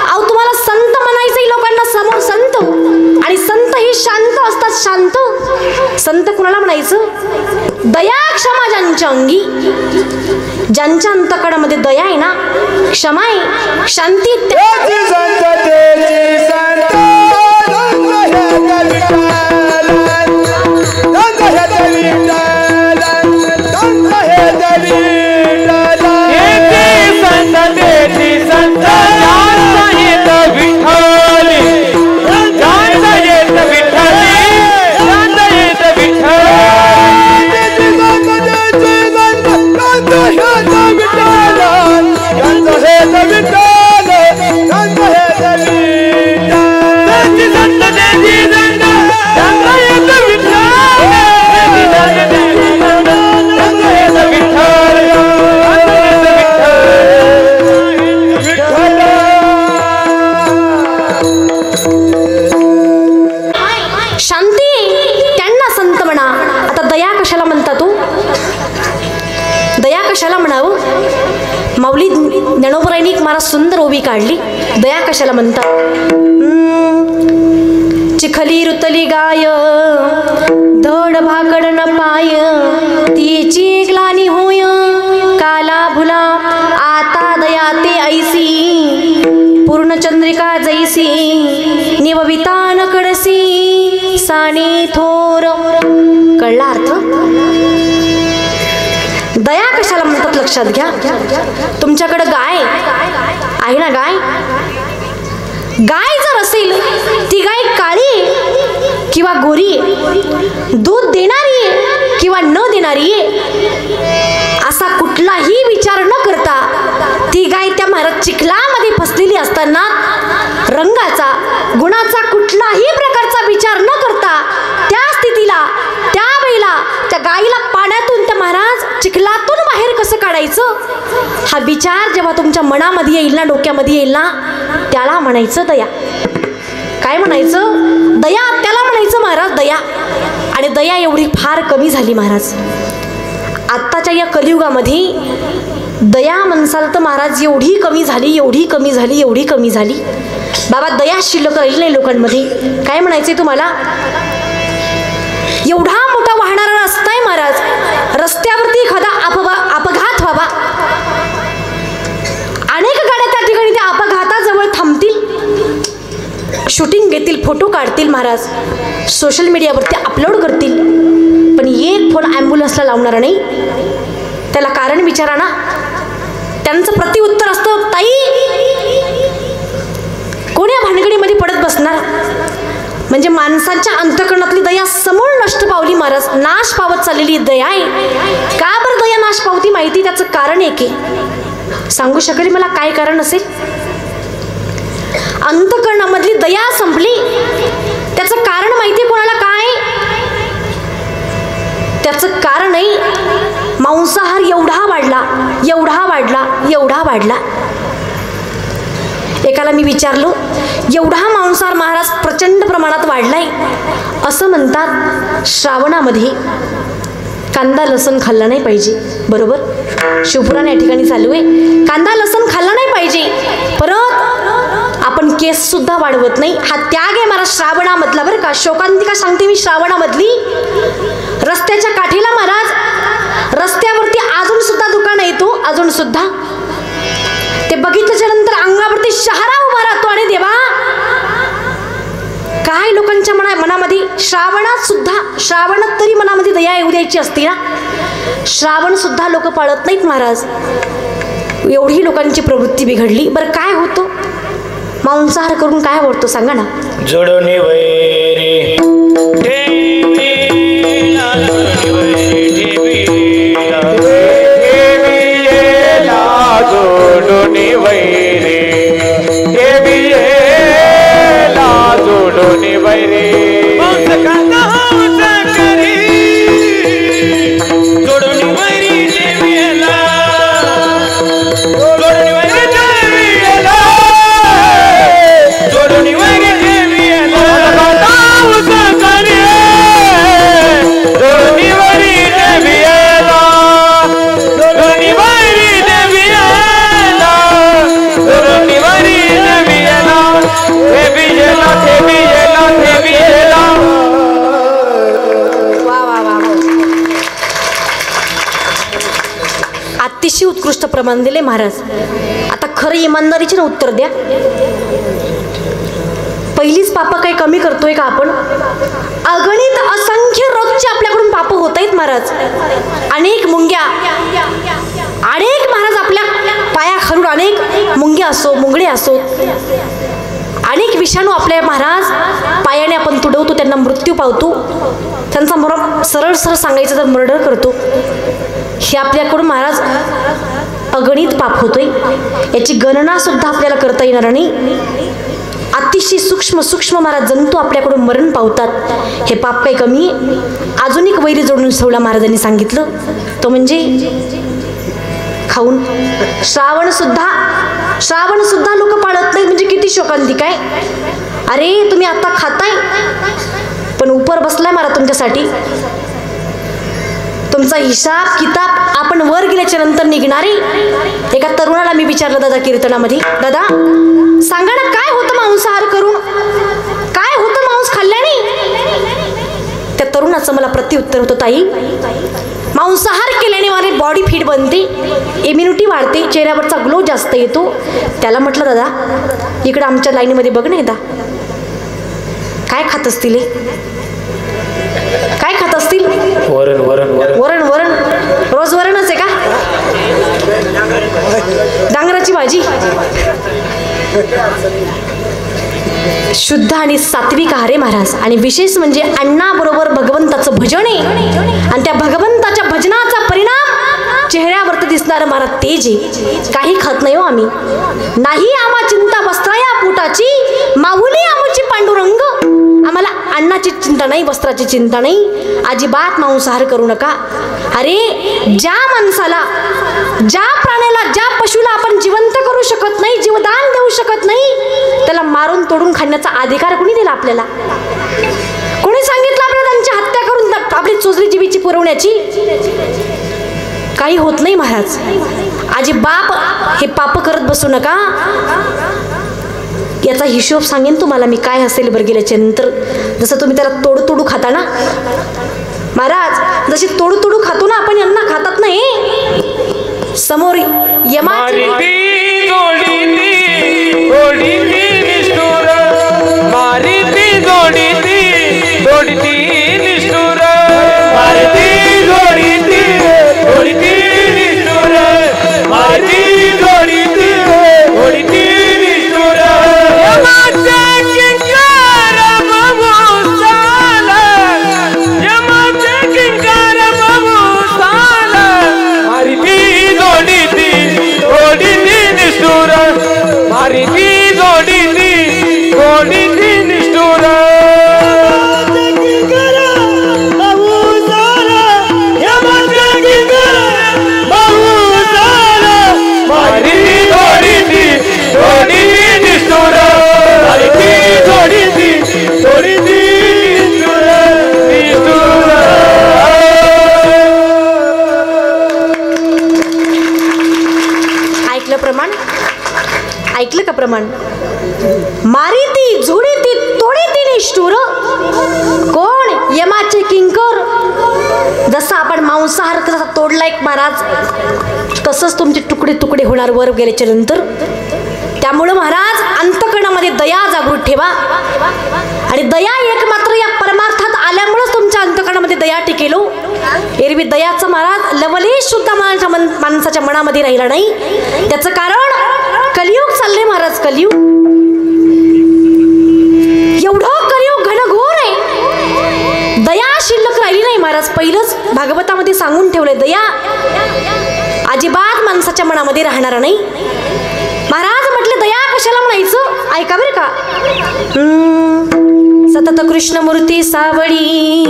अहो तुम्हाला संत म्हणायचंय लोकांना, समोर संत. आणि संत ही शांत असतात. शांत संत कुणाला म्हणायचं? दया क्षमा ज्यांच्या अंगी, ज्यांच्या अंतकडामध्ये दया आहे ना, क्षमा आहे, शांती. माऊली ज्ञानोबरायांनी एक महाराज सुंदर ओवी काढली. दया कशाला म्हणतात? चिखली रुतली गाय धड भाकड न पाय, तिची ग्लानी होय काला भुला आता दया ते ऐसी पूर्णचंद्रिका जैसी निवविता न कडसी साने थोर. कळला अर्थ? दया कशाला म्हणतात लक्षात घ्या. तुमच्याकडे गाय आहे ना, गाय जर असेल ती गाय काळी किंवा गोरी, दूध देणारी किंवा न देणारी, असा कुठलाही विचार न करता ती गाय त्या महाराज चिखलामध्ये फसलेली असताना रंगाचा गुणाचा कुठलाही प्रकारचा विचार न करता त्या स्थितीला त्या वेळेला त्या गायीला पाण्यातून त्या महाराज चिखलातून बाहेर कसं काढायचं हा विचार जेव्हा तुमच्या मनामध्ये येईल ना, डोक्यामध्ये येईल ना, त्याला म्हणायचं दया. काय म्हणायचं? दया. त्याला म्हणायचं महाराज दया. आणि दया एवढी फार कमी झाली महाराज आत्ताच्या या कलियुगामध्ये. दया म्हणसाल तर महाराज एवढी कमी झाली, एवढी कमी झाली, एवढी कमी झाली. बाबा दया शिल्लक राहिली नाही लोकांमध्ये. काय म्हणायचंय तुम्हाला? एवढा मोठा वाहणारा रस्ता आहे महाराज, रस्त्यावरती एखादा अपघात व्हावा, अनेक गाड्या त्या ठिकाणी त्या अपघाताजवळ थांबतील, शूटिंग घेतील, फोटो काढतील महाराज, सोशल मीडियावरती अपलोड करतील, पण एक फोन ॲम्ब्युलन्सला लावणार नाही. त्याला कारण विचारा ना. त्यांचं प्रतिउत्तर असतं, ताई कोणी या भानगडीमध्ये पडत बसणार. म्हणजे माणसांच्या अंतःकरणातली दया समूळ नष्ट पावली महाराज, नाश पावत चाललेली दया आहे. का बरं दया नाश पावती माहिती? त्याचं कारण एक आहे. सांगू शकेल मला काय कारण असेल? अंतःकरणामधली दया संपली. त्याचं कारण माहिती कोणाला? काय त्याचं कारण आहे? मांसाहार एवढा वाढला, एवढा वाढला, एवढा वाढला. एकाला मी विचारलो, एवढा मांसाहार महाराज प्रचंड प्रमाणात वाढलाय, असं म्हणतात श्रावणामध्ये कांदा लसण खाल्ला नाही पाहिजे. बरोबर, शिवपुराण या ठिकाणी चालू आहे. कांदा लसण खाल्ला नाही पाहिजे. परत आपण केस सुद्धा वाढवत नाही. हा त्याग आहे महाराज श्रावणामधला बरं का. शोकांतिका सांगते मी श्रावणामधली. रस्त्याच्या काठीला महाराज, रस्त्यावरती अजून सुद्धा दुकान येतो, अजून सुद्धा ते बघितल्याच्या नंतर अंगावरती शहारा उभा राहतो. आणि देवा काय लोकांच्या मनामध्ये श्रावणात सुद्धा, श्रावणात तरी मनामध्ये दया येऊ द्यायची असते ना. श्रावण सुद्धा लोक पाळत नाहीत महाराज. एवढी लोकांची प्रवृत्ती बिघडली. बरं काय होतं? मांसाहार करून काय होतं सांगा ना. जोडोनी वैरी जोडोनी वैरी जोडोनी वैरी जोडोनी वैरी देवीला जोडोनी वैरी देवीला जोडोनी वैरी देवीला जोडोनी वैरी देवीला जोडोनी वैरी देवीला जोडोनी वैरी देवीला देवीला देवीला देवीला. अतिशय उत्कृष्ट प्रमाण दिले महाराज. आता खरं इमानदारीचे ना उत्तर द्या. पहिलीच पाप काही कमी करतोय का आपण? अगणित असंख्य रोजचे आपल्याकडून पाप होत आहेत महाराज. अनेक मुंग्या, अनेक महाराज आपल्या पायाखालून अनेक मुंग्या असो, मुंगळे असो, अनेक विषाणू आपल्या महाराज पायाने आपण तुडवतो, त्यांना मृत्यू पावतो, त्यांचा सरळ सरळ सांगायचं तर मर्डर करतो. हे आपल्याकडून महाराज अगणित पाप होतोय. याची गणना सुद्धा आपल्याला करता येणार नाही. अतिशय सूक्ष्म सूक्ष्म महाराज जंतू आपल्याकडून मरण पावतात. हे पाप काही कमी. अजून एक वैरी जोडून ठेवला महाराजांनी सांगितलं, तो म्हणजे खाऊन. श्रावण सुद्धा लोक पाळत नाही. म्हणजे किती शोकांतिक आहे. अरे तुम्ही आता खाताय पण उपर बसलाय महाराज तुमच्यासाठी. तुमचा हिसाब किताब आपण वर गेल्याच्या नंतर निघणारे. एका तरुणाला मी विचारलं दादा कीर्तनामध्ये, दादा सांगा ना काय होतं मांसाहार करून, काय होतं मांस खाल्ल्याने? त्या तरुण म्हणून असं मला प्रत्युत्तर होतं, ताई मांसाहार केल्याने माझी बॉडी फिट बनते, इम्युनिटी वाढते, चेहऱ्यावरचा ग्लो जास्त येतो. त्याला म्हटलं दादा इकडं आमच्या लाईनीमध्ये बघ ना, एकदा काय खात असतील, काय खात असतील? वरण वरण वरण वरण रोज वरणच आहे का? डांगराची भाजी. शुद्ध आणि सात्विक आहार आहे महाराज. आणि विशेष म्हणजे अण्णाबरोबर भगवंताचं भजन आहे आणि त्या भगवंताच्या भजनाचा परिणाम चेहऱ्यावरती दिसणारं महाराज तेज आहे. काही खात नाही हो आम्ही. नाही आम्हा चिंता वस्त्राया पोटाची, माऊली आमची पांडुरंग. आम्हाला अन्नाची चिंता नाही, वस्त्राची चिंता नाही. अजिबात मांसाहार करू नका. अरे ज्या माणसाला, ज्या प्राण्याला, ज्या पशुला आपण जिवंत करू शकत नाही, जीवदान देऊ शकत नाही, त्याला मारून तोडून खाण्याचा अधिकार कोणी दिला आपल्याला? कोणी सांगितलं आपल्याला त्यांची हत्या करून आपली चोचली जीवीची पुरवण्याची? काही होत नाही महाराज. अजिबात हे पाप करत बसू नका. याचा हिशोब सांगेन तुम्हाला मी काय असेल बरं गेल्याच्या नंतर. जसं तुम्ही त्याला तोडू तोडू खाता ना महाराज, जशी तोडू तोडू खातो ना आपण, यांना खातात नाही. समोर यमाची ऐकलं का प्रमाण? मारी ती, झोडी ती, तोडी ती निष्ठुर. कोण? यमाचे किंकर. जसं आपण मांसाहार कसा तोडला एक महाराज, तसंच तुमचे तुकडे तुकडे होणार वर गेल्याच्या नंतर. त्यामुळं महाराज अंतःकरणामध्ये दया जागृत ठेवा. आणि दया एकमात्र या परमार्थात आल्यामुळेच तुमच्या अंतःकरणामध्ये दया टिकेलो. एरवी दयाचं महाराज लवलेश सुद्धा माणसाच्या मनामध्ये राहिला नाही. त्याचं कारण कलियुग चालले महाराज. कलियुग, एवढं कलियुग घनघोर आहे, दया शिल्लक राहिली नाही महाराज. पहिलंच भागवतामध्ये सांगून ठेवलंय, दया अजिबात माणसाच्या मनामध्ये राहणार नाही. महाराज म्हटले दया कशाला म्हणायचं? ऐका बरं का. सतत कृष्णमूर्ती सावळी,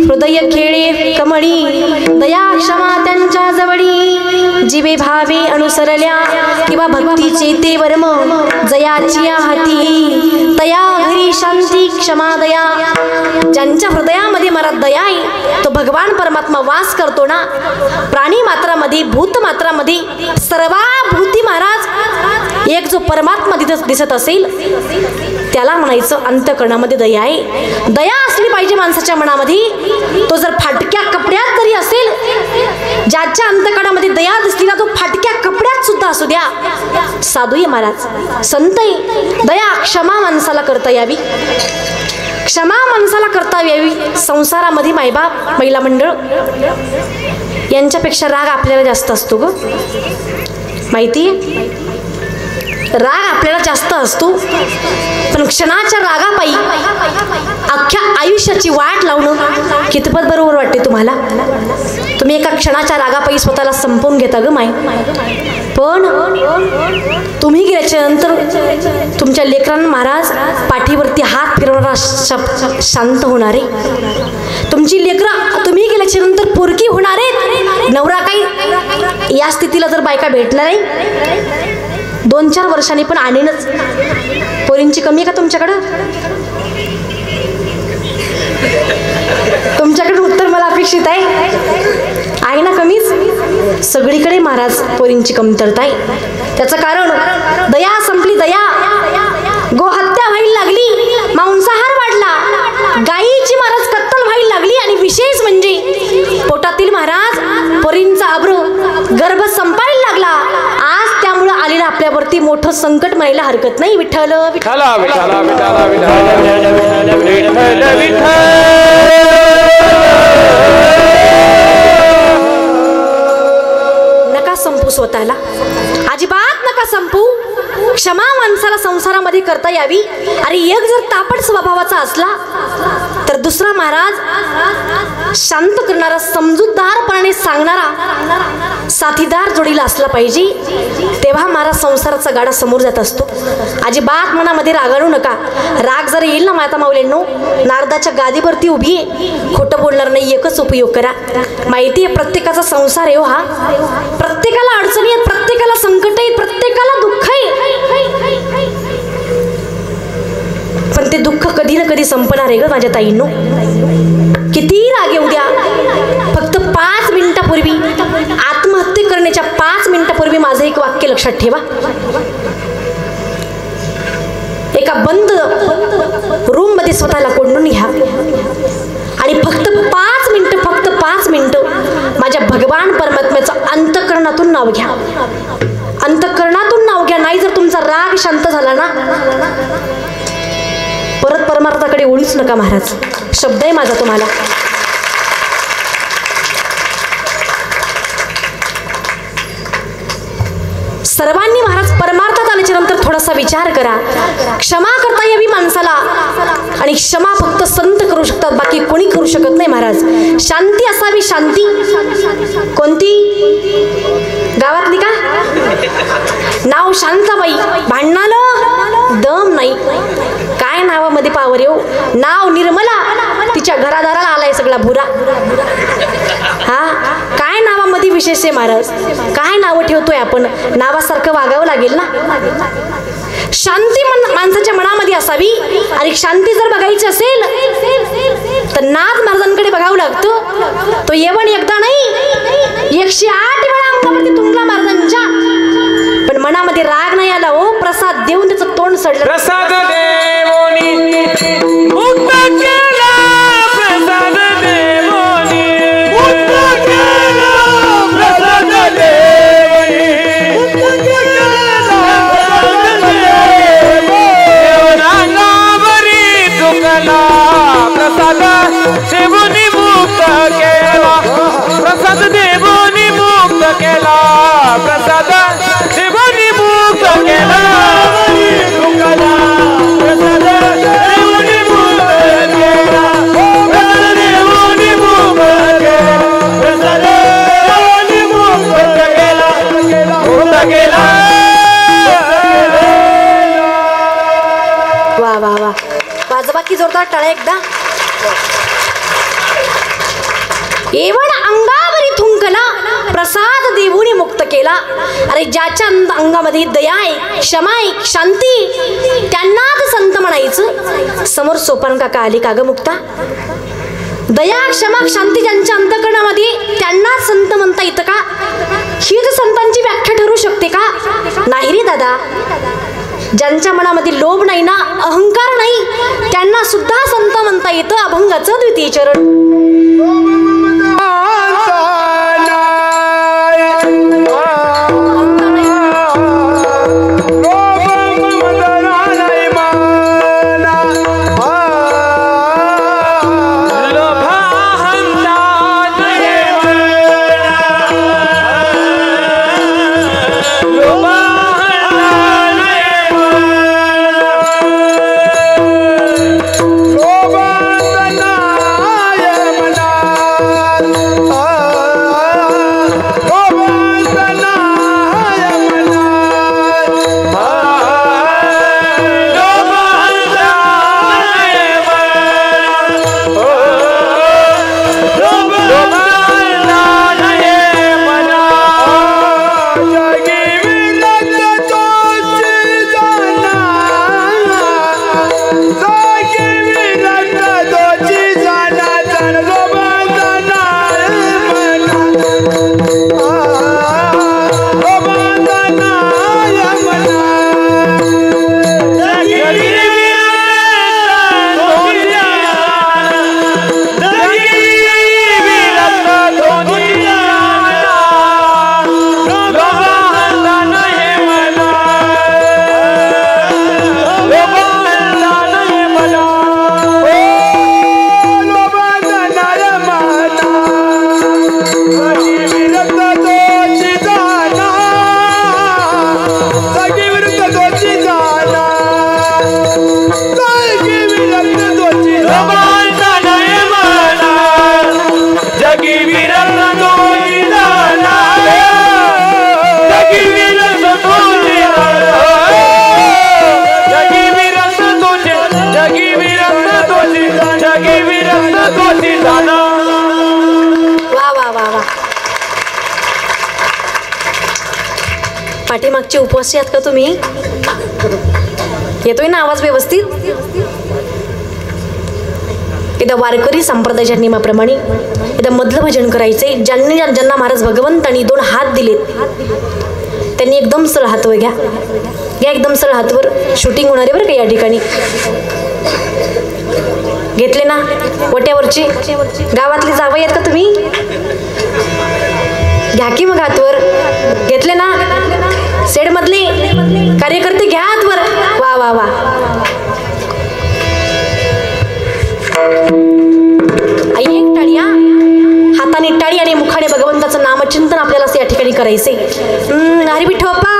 हृदय खेळे कमळी, दया क्षमा त्यांच्या जवळी, जीवे भावे अनुसरल्या, किंवा भक्तीचे ते वर्म, जयाची हाती, तया घरी शांती क्षमा दया. ज्यांच्या हृदयामध्ये मला दया आहे तो भगवान परमात्मा वास करतो ना. प्राणी मात्रामध्ये, भूत मात्रामध्ये, सर्वाभूती महाराज एक जो परमात्मा दिसत असेल त्याला म्हणायचं अंतःकरणामध्ये दया आहे. दया असली पाहिजे माणसाच्या मनामध्ये. तो जर फाटक्या कपड्यात जरी असेल, ज्याच्या अंतःकरणामध्ये दया दिसली ना, तो फाटक्या कपड्यात सुद्धा असू द्या साधू आहे महाराज, संत आहे. दया क्षमा माणसाला करता यावी, क्षमा माणसाला करता यावी. संसारामध्ये मायबाप, महिला मंडळ यांच्यापेक्षा राग आपल्याला जास्त असतो ग, माहिती आहे? राग आपल्याला जास्त असतो, पण क्षणाच्या रागापायी अख्ख्या आयुष्याची वाट लावणं कितपत बरोबर वाटते तुम्हाला? तुम्ही एका क्षणाच्या रागापायी स्वतःला संपवून घेता ग माय. पण तुम्ही गेल्याच्या नंतर तुमच्या लेकरांना महाराज पाठीवरती हात फिरवणारा शांत होणारे, तुमची लेकरं तुम्ही गेल्याच्या नंतर पोरकी होणारे. नवरा काही या स्थितीला जर बायका भेटला नाही 2-4 वर्षांनी पण आणेनच. पोरींची कमी आहे का तुमच्याकडं? तुमच्याकडे उत्तर मला अपेक्षित आहे ना? कमीच. सगळीकडे महाराज पोरींची कमतरता आहे. त्याचं कारण दया संपली. दया, गोहत्या व्हायला लागली, मांसाहार वाढला, गायीची महाराज कत्तल व्हायला लागली आणि मोठं संकट म्हणायला हरकत नाही. विठ्ठल विठ्ठल विठ्ठल विठ्ठल विठ्ठल विठ्ठल. नका संपू स्वतःला, अजिबात नका संपू. क्षमा माणसाला संसारामध्ये करता यावी. अरे एक जर तापट स्वभावाचा असला तर दुसरा महाराज शांत करणारा, समजूतदारपणाने सांगणारा साथीदार जोडीला असला पाहिजे. तेव्हा महाराज संसाराचा गाडा समोर जात असतो. अजिबात मनामध्ये रागाळू नका. राग जर येईल ना माता माऊलींनो, नारदाच्या गादीवरती उभी आहे, खोटं बोलणार नाही, एकच उपयोग करा. माहिती आहे प्रत्येकाचा संसार आहे हा. प्रत्येकाला अडचणी आहेत, प्रत्येकाला संकट आहेत, प्रत्येकाला दुःख आहे. पण ते दुःख कधी ना कधी संपणार आहे ग माझ्या ताईंनो. किती राग येऊ द्या, फक्त 5 मिनिटापूर्वी, आत्महत्या करण्याच्या 5 मिनिटापूर्वी माझं एक वाक्य लक्षात ठेवा. एका बंद रूम मध्ये स्वतःला कोंडून घ्या आणि फक्त 5 मिनिटं माझ्या भगवान परमात्म्याचं अंतःकरणातून नाव घ्या. अंतःकरणातून नाव घ्या. नाही जर तुमचा राग शांत झाला ना, परत परमार्थाकडे ओळीच नका महाराज. शब्द आहे माझा तुम्हाला. सर्वांनी महाराज परमार्थात आल्याच्या नंतर थोडासा विचार करा. क्षमा करता यावी माणसाला, आणि क्षमा फक्त संत करू शकतात, बाकी कोणी करू शकत नाही महाराज. शांती असावी. शांती कोणती? गावातली का? नाव शांताबाई, भांडणाला दम नाही. काय नावामध्ये पावर येऊ. नाव निर्मला, तिच्या घरादाराला आलाय सगळा बुरा. हा काय नावामध्ये विशेष आहे महाराज. काय नावं ठेवतोय आपण, नावासारखं वागावं लागेल ना. शांती माणसाच्या मनामध्ये असावी. आणि शांती जर बघायची असेल तर नाथ महाराजांकडे बघावं लागतं. तो येवण एकदा नाही 108 वेळा अंगामध्ये तुंबला महाराजांच्या, पण मनामध्ये राग नाही आला. हो प्रसाद देऊन त्याचं तोंड सडलं. प्रसाद देवोनी मुक्त केला, प्रसाद देवोनी मुक्त केला, प्रसाद देवोनी मुक्त केला, प्रसाद देवोनी नावावरी तुकला, प्रसाद देवोनी मुक्त केला, प्रसाद देवोनी मुक्त केला, प्रसाद देवोनी मुक्त केला. वा वा वा, वाजवा की जोरदार टाळ्या एकदा. एवढ अंगावरी थुंकला, प्रसाद देवूनी मुक्त केला. अरे ज्याच्या अंगामध्ये दया आहे, क्षमा आहे, शांती, त्यांनाच संत म्हणायचं. समोर सोपान काका आली का ग मुक्ता. दया क्षमा शांती ज्यांच्या अंतःकरणामध्ये, त्यांनाच संत म्हणता येतं का. हीच संतांची व्याख्या ठरू शकते का. नाही रे दादा. ज्यांच्या मनामध्ये लोभ नाही ना, अहंकार नाही, त्यांना सुद्धा संत म्हणता येतं. अभंगाचं 2 चरण. लोभ पाठीमागचे उपवासी आहात का तुम्ही? येतोय ना आवाज व्यवस्थित? एकदा वारकरी संप्रदायाच्या नियमाप्रमाणे एकदा मधलं भजन करायचे. ज्यांना महाराज भगवंतांनी 2 हात दिलेत त्यांनी एकदम सरळ हातवर घ्या. एकदम सरळ हातवर. शूटिंग होणार आहे बरं का या ठिकाणी. घेतले ना वट्यावरचे? गावातले जावई आहेत का तुम्ही? घ्या की मग हातवर. घेतले ना? सेड मधले कार्यकर्ते घ्या हातवर. वा वा वा. एक टाळी, हाताने टाळी आणि मुखाने भगवंताचं नामचिंतन आपल्याला या ठिकाणी करायचे. हरी विठोबा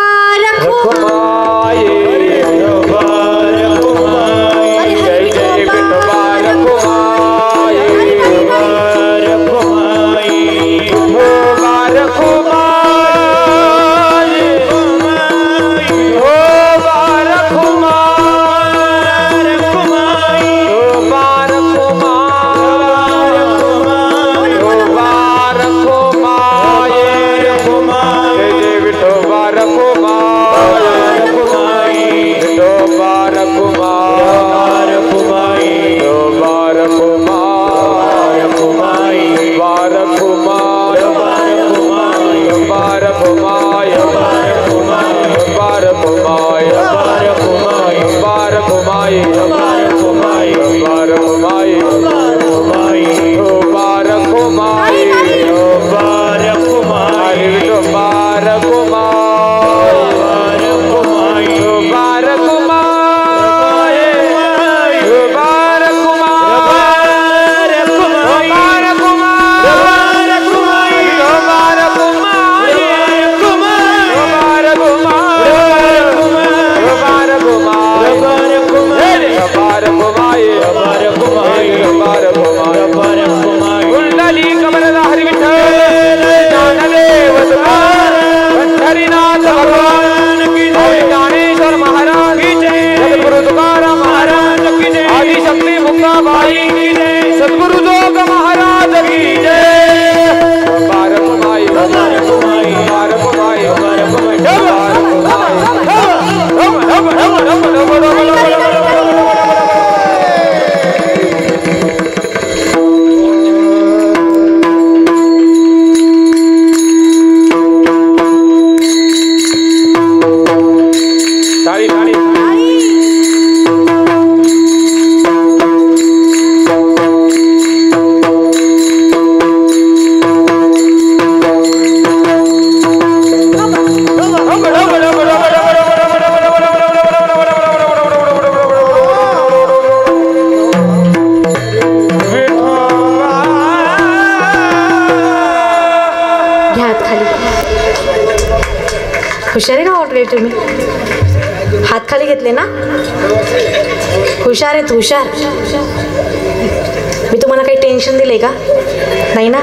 हुशार का वाटले तुम्ही? हात खाली घेतले ना? हुशार आहेत, हुशार. मी तुम्हाला काही टेन्शन दिले का? नाही ना?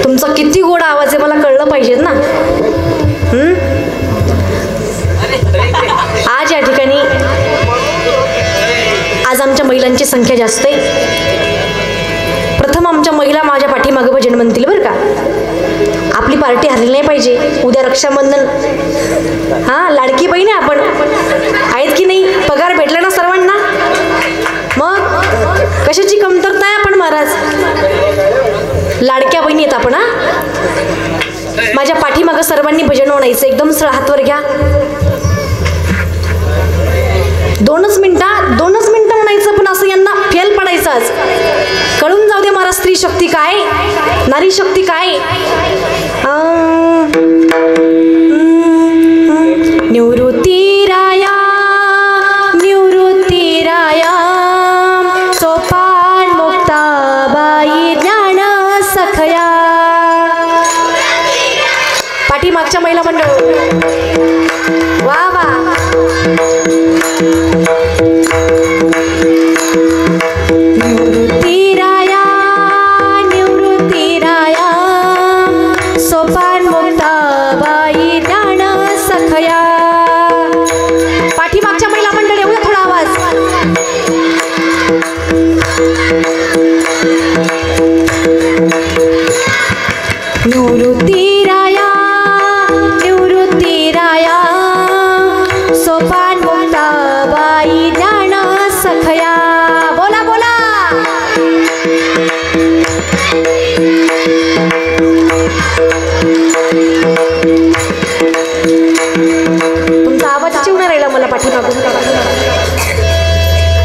तुमचा किती गोड आवाज आहे मला कळलं पाहिजेत ना. आज या ठिकाणी आज आमच्या महिलांची संख्या जास्त आहे. प्रथम आमच्या महिला माझ्या पाठीमागं भजन म्हणतील बरं का. आपली पार्टी हरली नाही पाहिजे. उद्या रक्षाबंधन. लाडकी बहीण आहे आपण. आहेत की नाही? पगार भेटला ना सर्वांना? मग कशाची कमतरता आहे आपण महाराज? लाडक्या बहिणी आहेत आपण. माझ्या पाठीमागं सर्वांनी भजन म्हणायचं. एकदम सरळ हातवर घ्या. 2 मिनिटं म्हणायचं. पण असं यांना फेल पडायचं आज. कळून जाऊ दे महाराज स्त्री शक्ती काय, नारी शक्ती काय. निवृत्तीराया निवृत्तीराया सोपान मुक्ताबाई ज्ञान सखया. पाठीमागच्या महिला मंडळ वा वा. निवृत्तीराया निवृत्तीराया सोपान मुक्ताबाई ज्ञान सखया. पाठीमागच्या महिला मंडळ एवढा थोडा आवाज. निवृत्तीराया निवृत्तीराया तुमचा आवाज चिवून राहिला मला पाठीमागून.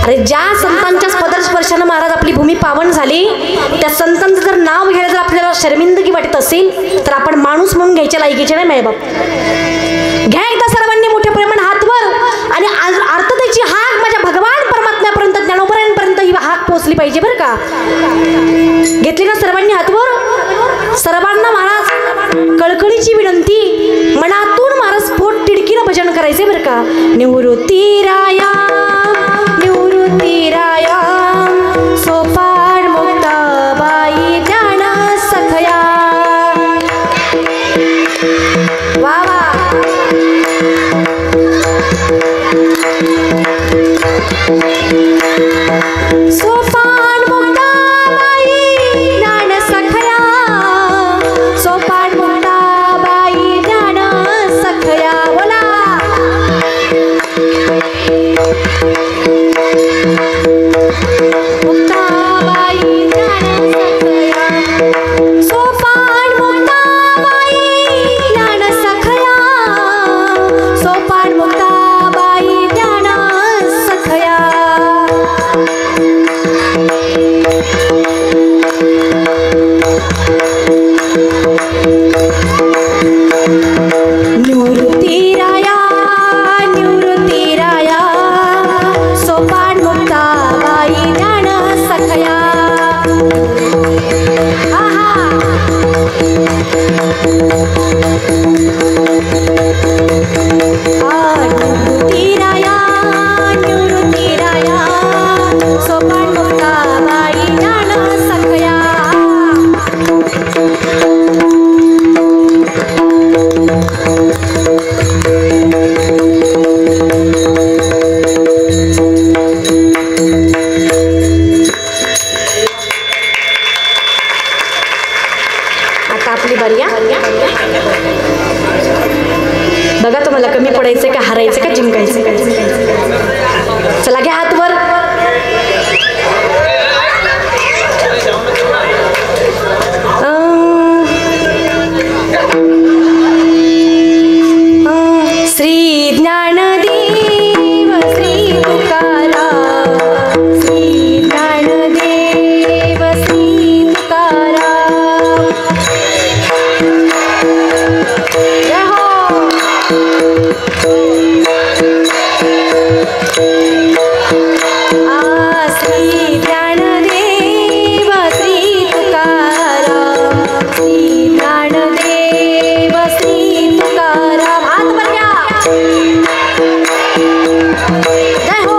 अरे ज्या संतांच्या पदस्पर्शानं महाराज आपली भूमी पावन झाली, त्या संतांचं जर नाव घ्यायला जर आपल्याला शर्मिंदगी वाटत असेल तर आपण माणूस म्हणून घ्यायच्या लायकीचे नाही माय बाप. घ्या एकदा सर्वांनी मोठ्या प्रेमाने हातवर आणि अर्थतेची हाक माझ्या भगवान परमात्म्यापर्यंत ज्ञानोबरायांपर्यंत ही हाक पोहोचली पाहिजे बरं का. घेतली ना सर्वांनी हातवर. सर्वांना महाराज कळकळीची विनंती, मनातून महाराज पोट तिडकीनं भजन करायचे बरं का. निवृत्ती राया निवृत्ती राया सोपान मुक्ताबाई ज्ञान सखया. वा वा. सोपान मुक्ताबाई ज्ञान सखया, सोपान मुक्ताबाई ज्ञान सखया. बोला. मुक्ताबाई ज्ञान सखया, सोपान मुक्ताबाई ज्ञान सखया, सोपान मुक्ताबाई ज्ञान सखया. निवृत्ती राया निवृत्ती राया सोपान मुक्ताबाई ज्ञान सखया. निवृत्ती राया निवृत्ती राया सोपान मुक्ताबाई ज्ञान सखया. आता आपली बारी आहे. बघा तुम्हाला कमी पडायचं का हारायचं का जिंकायचं. चला घ्या हातवर. श्री ज्ञानदेव श्री तुकाराम, श्री ज्ञानदेव श्री तुकाराम. जय हो. श्री ज्ञानदेव श्री तुकाराम, श्री ज्ञानदेव श्री तुकाराम. हात वर घ्या. जय हो.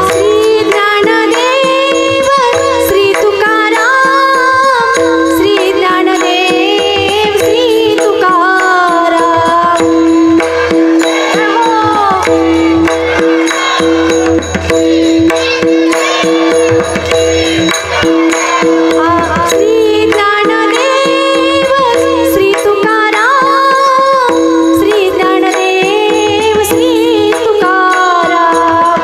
श्री ज्ञानदेव श्री तुकाराम, श्री ज्ञानदेव श्री तुकाराम. जय हो. श्री ज्ञानदेव श्री तुकाराम, श्री ज्ञानदेव श्री तुकाराम.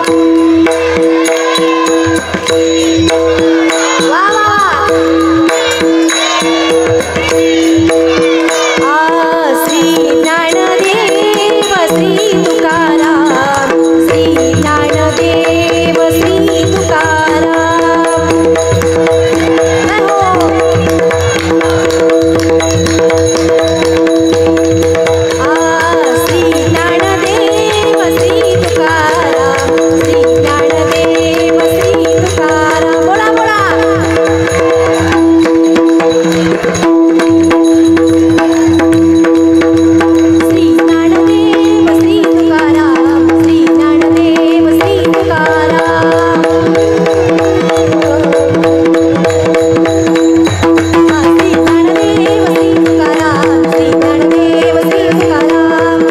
वा वा. श्री ज्ञानदेव श्री तुकाराम, श्री ज्ञानदेव श्री तुकाराम. जय हो. श्री ज्ञानदेव श्री तुकाराम, श्री ज्ञानदेव श्री तुकाराम. बोला बोला. श्री ज्ञानदेव श्री तुकाराम, श्री ज्ञानदेव श्री तुकाराम. श्री ज्ञानदेव श्री तुकाराम, श्री ज्ञानदेव श्री तुकाराम.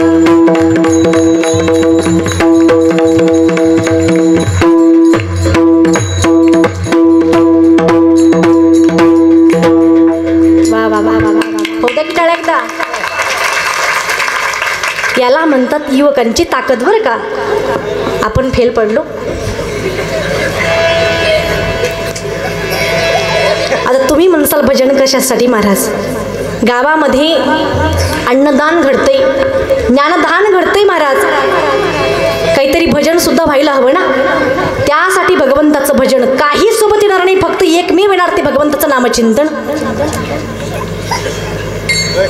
वा वा वा वा वा. होतं की टाळ्या एकदा. याला म्हणतात युवकांची ताकद बरं का. आपण फेल पडलो. आता तुम्ही म्हणसाल भजन कशासाठी महाराज? गावामध्ये अन्नदान घडते, ज्ञानदान घडते महाराज, काहीतरी भजन सुद्धा व्हायला हवं ना. त्यासाठी भगवंताचं भजन, काही सोबत येणार नाही, फक्त एकमेव येणार ते भगवंताचं नामचिंतन.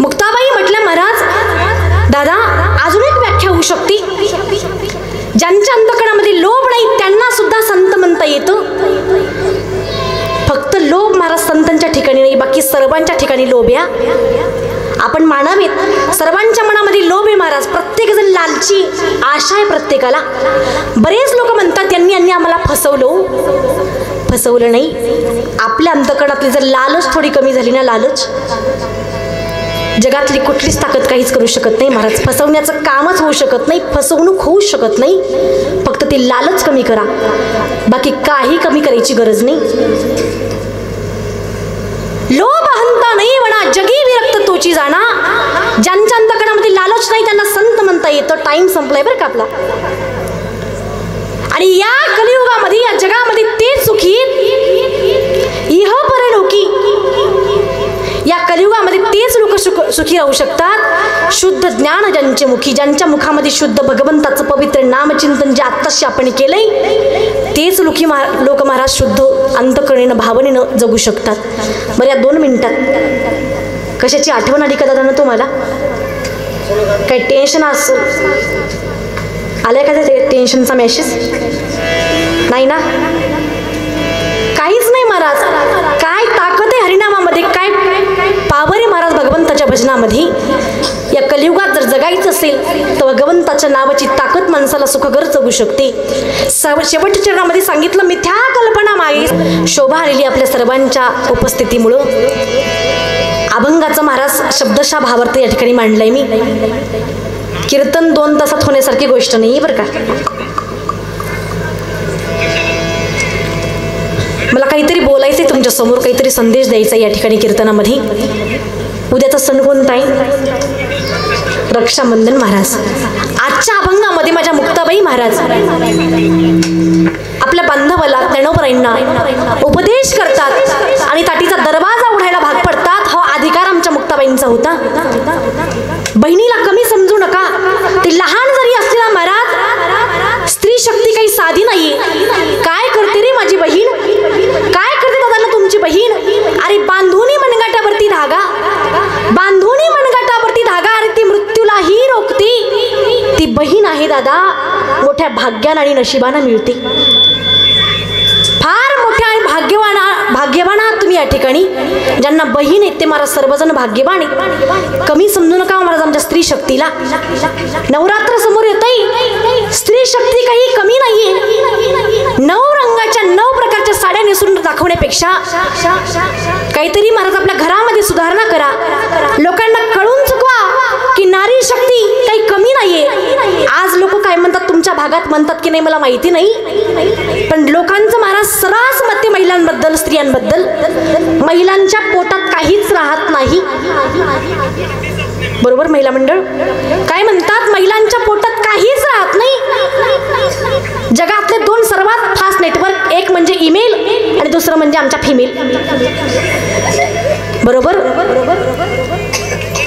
मुक्ताबाई म्हटल्या महाराज दादा अजून एक व्याख्या होऊ शकते. ज्यांच्या अंतःकरणामध्ये लोभ नाही त्यांना सुद्धा संत म्हणता येतं. फक्त लोभ महाराज संतांच्या ठिकाणी नाही, बाकी सर्वांच्या ठिकाणी लोभ या. आपण मानावेत, सर्वांच्या मनामध्ये लोभ आहे महाराज. प्रत्येक जण लालची आशा आहे प्रत्येकाला. बरेच लोक म्हणतात यांनी आम्हाला फसवलं नाही. आपल्या अंतःकरणातली जर लालच थोडी कमी झाली ना, लालच, जगातली कुठलीच ताकद काहीच करू शकत नाही महाराज. फसवण्याचं कामच होऊ शकत नाही, फसवणूक होऊ शकत नाही. फक्त ती लालच कमी करा, बाकी काही कमी करायची गरज नाही. लोभ अहंता नाही म्हणा, जगी विरक्त तोची जाणा. ज्यांच्या अंतःकरणामध्ये लालच नाही त्यांना संत म्हणता येतं. टाइम संपलाय बरं का आपला. आणि या कलियुगामध्ये, या जगामध्ये ते सुखी इह परलोकी, या कलियुगामध्ये तेच लोक सुखी राहू शकतात शुद्ध ज्ञान ज्यांचे मुखी, ज्यांच्या मुखामध्ये शुद्ध भगवंताचं पवित्र नामचिंतन जे आत्ताशी आपण केलंय, तेच लोक महाराज शुद्ध अंतःकरणेनं भावनेनं जगू शकतात. बरं या 2 मिनिटात कशाची आठवण आली का दादा ना तुम्हाला? काही टेन्शन असं आलंय का ते टेन्शनचा मेसेज? नाही ना, काहीच नाही महाराज. काय ताकद आहे हरिनामामध्ये, काय पावर आहे महाराज भगवंताच्या भजनामध्ये. या कलियुगात जर जगायचं असेल तर भगवंताच्या नावाची ताकद माणसाला सुखकर जगू शकते. शेवटच्या चरणामध्ये सांगितलं मिथ्या कल्पना मागे शोभा आलेली आपल्या सर्वांच्या उपस्थितीमुळं. अभंगाचं महाराज शब्दशः भावार्थ या ठिकाणी मांडलंय मी. कीर्तन 2 तासात होण्यासारखी गोष्ट नाही बरं का. मला काहीतरी बोलायचंय तुमच्या समोर, काहीतरी संदेश द्यायचा या ठिकाणी कीर्तनामध्ये. उद्याचा सण कोणता आहे? रक्षाबंधन महाराज. आजच्या अभंगामध्ये माझ्या मुक्ताबाई महाराज आपल्या बांधवाला ज्ञानोबरांना उपदेश करतात आणि ताटीचा दरवाजा उघडायला भाग पडतात. हा अधिकार आमच्या मुक्ताबाईंचा होता. बहिणीला कमी समजू नका, ती लहान जरी असली ना महाराज, स्त्री शक्ती काही साधी नाहीये. काय करते रे माझी बहीण, काय करते दादाला तुमची बहीण? अरे बांधूनी मनगटावरती धागा, बांधूनी मनगटावरती धागा, अरे ती मृत्यूलाही रोखते. ती बहीण आहे दादा, मोठ्या भाग्यानं आणि नशिबानं मिळते. फार मोठ्या आणि भाग्यवान आहात तुम्ही या ठिकाणी. ज्यांना बहीण आहेत ते महाराज सर्वजण भाग्यवान आहे. कमी समजू नका महाराज आमच्या स्त्री शक्तीला. नवरात्र समोर येतंय, स्त्री शक्ती काही कमी नाहीये. 9 रंगाच्या 9 प्रकारच्या साड्या नेसून दाखवण्यापेक्षा काहीतरी महाराज आपल्या घरामध्ये सुधारणा करा. लोकांना कळून चुकवा की नारी शक्ती काही कमी नाहीये. आज लोक काय म्हणतात तुमच्या भागात म्हणतात की नाही मला माहिती नाही, पण लोकांचं महाराज सर्रास मत महिलांबद्दल, स्त्रियांबद्दल. महिलांच्या पोटात काहीच राहत नाही. बरोबर महिला मंडळ काय म्हणतात? महिलांच्या पोटात काहीच राहत नाही. जगातले 2 सर्वात फास्ट नेटवर्क, एक म्हणजे ईमेल आणि दुसरं म्हणजे आमच्या फिमेल. बरोबर.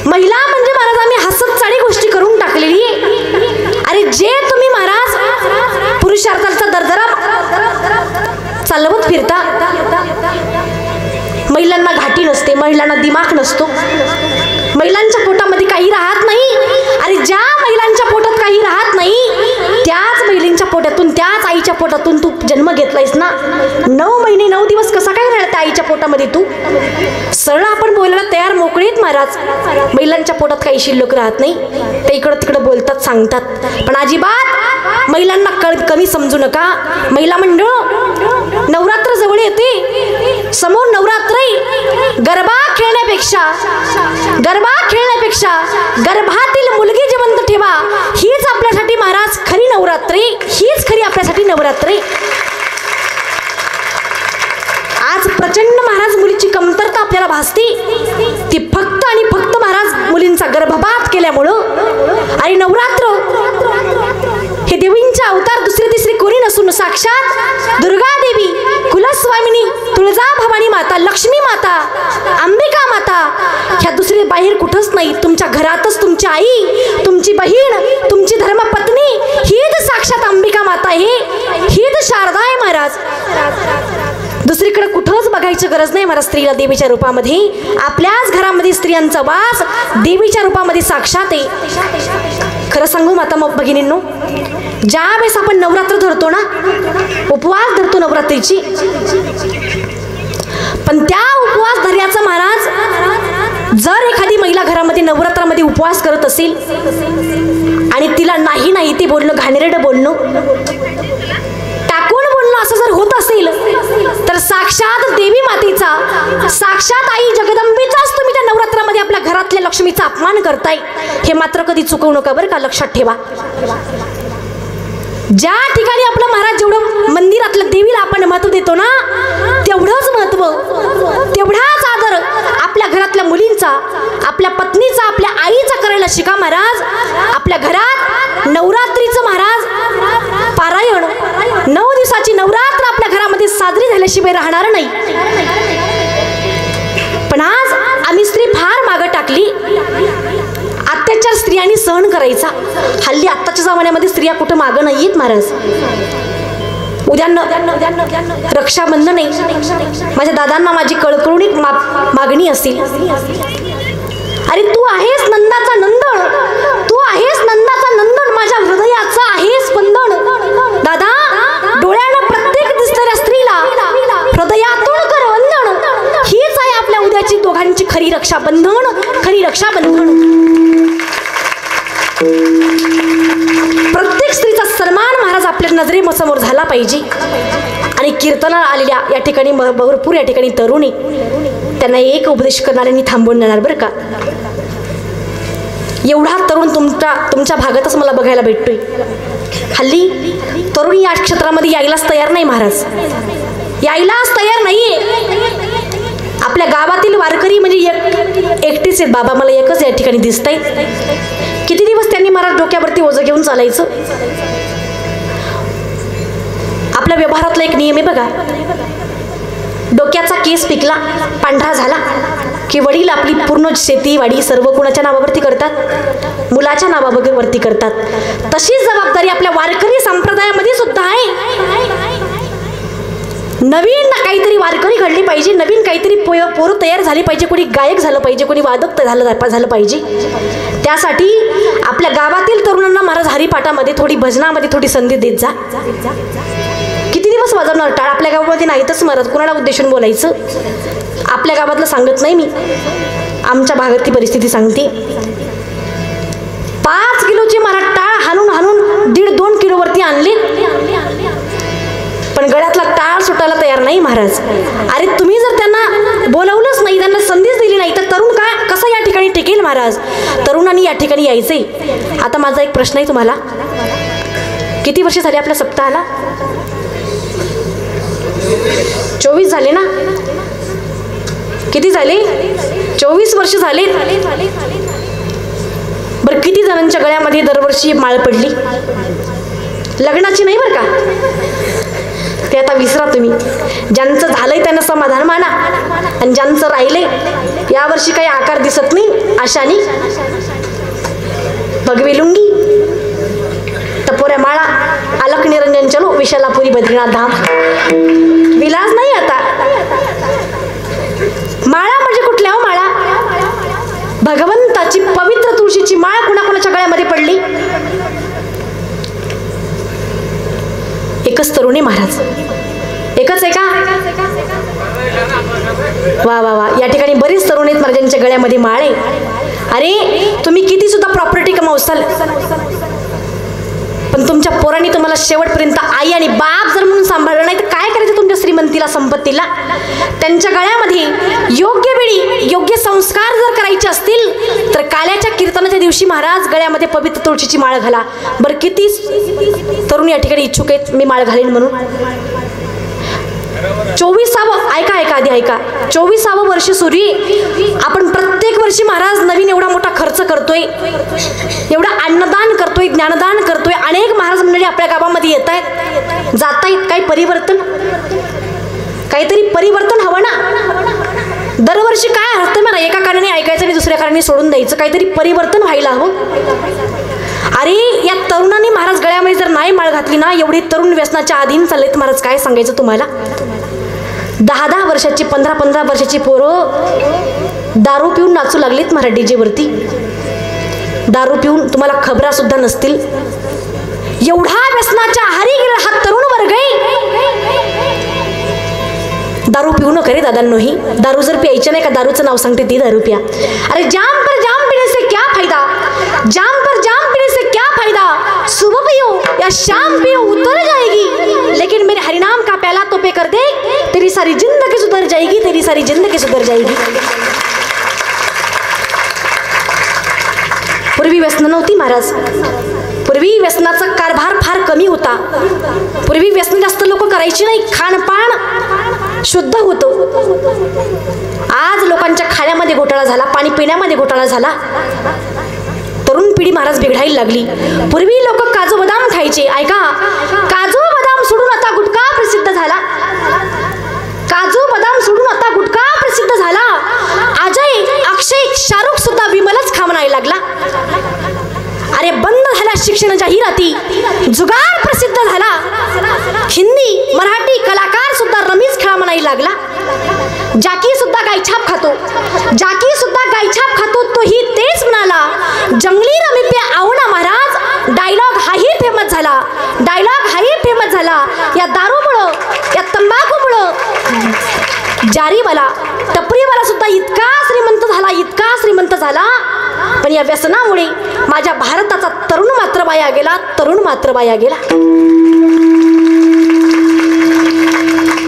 महिला म्हणजे महाराज आम्ही हसत साडी गोष्टी करून टाकलेली आहे. अरे जे तुम्ही महाराज पुरुषार्थाचा दरदरा चालवत फिरता, महिलांना घाटी नसते, महिलांना दिमाग नसतो, महिलांच्या पोटामध्ये काही राहत नाही. अरे ज्या महिलांच्या पोटात काही राहत नाही त्याच महिलांच्या पोटातून, त्याच आईच्या पोटातून तू जन्म घेतलायस ना. 9 महिने 9 दिवस कसा काय राहिला त्या आईच्या पोटामध्ये तू? सरळ आपण बोलायला तयार मोकळीत महाराज. महिलांच्या पोटात काही शिल्लक राहत नाही. ते इकडं तिकडं बोलतात, सांगतात, पण अजिबात महिलांना कमी समजू नका. महिला मंडळ नवरात्र जवळ येते, समोर नवरात्र. गरबा खेळण्यापेक्षा गर्भातील मुलगी जिवंत ठेवा, हीच आपल्यासाठी महाराज खरी नवरात्री, हीच खरी आपल्यासाठी नवरात्री. आज प्रचंड महाराज मुलीची कमतरता आपल्याला भासते. ती फक्त आणि फक्त महाराज मुलींचा गर्भपात केल्यामुळं. आणि नवरात्र हे देवींचे अवतार दुसरे तिसरे कोणी नसून साक्षात दुर्गा देवी, कुलस्वामिनी, तुळजा भवानी माता, लक्ष्मी माता, अंबिका माता, ह्या दुसरे बाहेर कुठंच नाही. तुमच्या घरातच तुमची आई, तुमची बहीण, तुमची धर्मपत्नी हीच साक्षात अंबिका माता आहे, हीच शारदा आहे महाराज. दुसरीकडे कुठंच बघायची गरज नाही महाराज. स्त्रीला देवीच्या रूपामध्ये, आपल्याच घरामध्ये स्त्रियांचा वास देवीच्या रूपामध्ये साक्षात आहे. खरं सांगू माता मग भगिनींनो, ज्या वेळेस आपण नवरात्र धरतो ना, उपवास धरतो नवरात्रीची, पण त्या उपवास धर्याचा महाराज जर एखादी महिला घरामध्ये नवरात्रामध्ये उपवास करत असेल आणि तिला नाही नाही ते बोलणं, घाणेरडं बोलणं, टाकून बोलणं असं जर होत असेल तर साक्षात देवी मातेचा, साक्षात आई जगदंबेचाच तुम्ही त्या नवरात्रामध्ये आपल्या घरातल्या लक्ष्मीचा अपमान करताय. हे मात्र कधी चुकवू नका बरं का, लक्षात ठेवा. ज्या ठिकाणी आपलं महाराज जेवढं मंदिरातल्या देवीला आपण महत्व देतो ना, तेवढंच महत्व, तेवढाच आदर आपल्या घरातल्या मुलींचा, आपल्या पत्नीचा, आपल्या आईचा करायला शिका महाराज. आपल्या घरात नवरात्रीचं महाराज पारायण, 9 दिवसाची नवरात्र आपल्या घरामध्ये साजरी झाल्याशिवाय राहणार नाही. पण आज आम्ही स्त्री फार मागं टाकली. अत्याचार स्त्रियांनी सहन करायचा. हल्ली आत्ताच्या जमान्यामध्ये स्त्रिया कुठं मागं नाही आहेत महाराज. उद्या रक्षाबंधन आहे, माझ्या दादांना माझी कळकळून मागणी असेल, अरे तू आहेस नंदाचा नंदन, तू आहेस नंदाचा नंदन, माझ्या हृदयाचा आहेस स्पंदन. दादा, डोळ्यानं प्रत्येक दिसणाऱ्या स्त्रीला हृदयातून कर वंदन. हीच आहे आपल्या उद्याची दोघांची खरी रक्षाबंधन, खरी रक्षाबंधन. प्रत्येक स्त्रीचा सन्मान महाराज आपल्या नजरेसमोर झाला पाहिजे. आणि कीर्तनाला आलेल्या या ठिकाणी भरपूर या ठिकाणी तरुणी, त्यांना एक उपदेश करणाऱ्यांनी थांबवून जाणार बरं का. एवढा तरुण तुमच्या भागातच मला बघायला भेटतोय. हल्ली तरुणी या क्षेत्रामध्ये यायलाच तयार नाही महाराज, यायलाच तयार नाहीये. आपल्या गावातील वारकरी म्हणजे एकटेच आहेत बाबा, मला एकच या ठिकाणी दिसतंय. किती दिवस त्यांनी महाराज डोक्यावरती ओझं घेऊन चालायचं. आपल्या व्यवहारातला एक नियम आहे बघा, डोक्याचा केस पिकला, पांढरा झाला की वडील आपली पूर्ण शेती वाडी सर्व कुणाच्या नावावरती करतात, मुलाच्या नावावरती करतात. तशीच जबाबदारी आपल्या वारकरी संप्रदायामध्ये सुद्धा आहे. नवीन काहीतरी वारकरी घडली पाहिजे, नवीन काहीतरी पोरं तयार झाली पाहिजे, कोणी गायक झालं पाहिजे, कोणी वादक झालं पाहिजे. त्यासाठी आपल्या गावातील तरुणांना महाराज हरिपाठामध्ये, थोडी भजनामध्ये थोडी संधी देत जा. किती दिवस वाजवणार टाळ? आपल्या गावामध्ये नाहीतच महाराज, कोणाला उद्देशून बोलायचं. आपल्या गावातलं सांगत नाही मी, आमच्या भागातली परिस्थिती सांगते. 5 किलोची महाराज टाळ हाणून हाणून 1.5-2 किलोवरती आणले, पण गळ्यातला टाळ सुटायला तयार नाही महाराज. अरे तुम्ही जर त्यांना बोलवलंच नाही, त्यांना संधीच दिली नाही, तर तरुण काय कसं या ठिकाणी टिकेल महाराज. तरुणांनी या ठिकाणी यायचंय. आता माझा एक प्रश्न आहे तुम्हाला, किती वर्ष झाले आपल्या सप्ताहाला? 24 झाले ना? किती झाले? 24 वर्ष झाले. बरं, किती जणांच्या गळ्यामध्ये दरवर्षी माळ पडली? लग्नाची नाही बरं का, ते आता विसरा तुम्ही. ज्यांचं झालंय त्यांना समाधान माना, आणि ज्यांचं राहिलंय यावर्षी काही आकार दिसत नाही, अशानी भगवी लुंगी, टपोऱ्या माळा, अलक निरंजन चलो विशालापुरी बद्रीनाथ धाम, विलास नाही आता. माळा म्हणजे कुठल्या हो माळा? भगवंताची पवित्र तुळशीची माळ कुणाकुणाच्या गळ्यामध्ये पडली? एकच तरुणी महाराज, एकच आहे का? वा वा वा, या ठिकाणी बरीच तरुण आहेत महाराजांच्या गळ्यामध्ये माळ आहे. अरे तुम्ही किती सुद्धा प्रॉपर्टी कमावसाल, पण तुमच्या पोरांनी तुम्हाला शेवटपर्यंत आई आणि बाप जर म्हणून सांभाळलं नाही तर काय करायचं तुमच्या श्रीमंतीला, संपत्तीला? त्यांच्या गळ्यामध्ये योग्य वेळी योग्य संस्कार जर करायचे असतील तर काल्याच्या कीर्तनाच्या दिवशी महाराज गळ्यामध्ये पवित्र तुळशीची माळ घाला. बरं, किती तरुण या ठिकाणी इच्छुक आहेत मी माळ घालेन म्हणून? 24वा ऐका ऐका आधी ऐका 24वा वर्ष सुरू आपण प्रत्येक वर्षी महाराज नवीन एवढा मोठा खर्च करतोय, एवढा अन्नदान करतोय, ज्ञानदान करतोय. अनेक महाराज मंडळी आपल्या गावामध्ये येत आहेत, जात आहेत. काही परिवर्तन, काहीतरी परिवर्तन हवं ना. दरवर्षी काय हरतं मला, एका कारणाने ऐकायचं आणि दुसऱ्या कारणाने सोडून द्यायचं. काहीतरी परिवर्तन व्हायला हवं. अरे या तरुणांनी महाराज गळ्यामध्ये जर नाही माळ घातली ना, एवढे तरुण व्यसनाच्या अधीन चाललेत महाराज. काय सांगायचं तुम्हाला. 10-10 वर्षाची 15-15 वर्षाची पोरं दारू पिऊन नाचू लागलीत महाराज डीजे वरती. दारू पिऊन तुम्हाला खबरा सुद्धा नसतील. एवढा व्यसनाच्या आहारी गेला हा तरुण वर्ग आहे. दारू पिऊ नका रे दादांनोही. दारू जर प्यायचं नाही का, दारूचं नाव सांगते ती दारू प्या. अरे जाम पर जाम पीने से क्या फायदा, जाम पर जाम पीने से क्या फायदा, सुबह पियो या शाम पियो उतर जाएगी, लेकिन मेरे हरिनाम का प्याला तो पे कर दे, तेरी सारी जिंदगी सुधर जाएगी, तेरी सारी जिंदगी सुधर जाएगी. पूर्वी व्यसन नव्हती महाराज. पूर्वी व्यसनाचा कारभार फार कमी होता. पूर्वी व्यसन जास्त लोक करायची नाही. खाणपान शुद्ध होतं. आज लोकांच्या खाण्यामध्ये घोटाळा झाला, पाणी पिण्यामध्ये घोटाळा झाला. तरुण पिढी महाराज बिघडायला लागली. पूर्वी लोक काजू बदाम खायचे. ऐका, काजू बदाम सोडून आता गुटखा प्रसिद्ध झाला. काजू बदाम सोडून आता गुटखा प्रसिद्ध झाला. अजय, अक्षय, शाहरुख सुद्धा विमलच खा म्हणायला लागला. अरे बंद झाला शिक्षण जाहिराती, जुगार प्रसिद्ध झाला. हिंदी मराठी कलाकार सुद्धा रमीज खेळा म्हणायला लागला. जाकी सुद्धा गायछाप खातो, जाकी सुद्धा गायछाप खातो. तोही तेच म्हणाला, जंगली रमी पे आओ ना महाराज. डायलॉग हाही फेमस झाला. डायलॉग हाही फेमस झाला. या दारूमुळं, या तंबाखूमुळं जारीवाला, टपरीवाला सुद्धा इतका श्रीमंत झाला, इतका श्रीमंत झाला. पण या व्यसनामुळे माझ्या भारताचा तरुण मात्र वाया गेला, तरुण मात्र वाया गेला.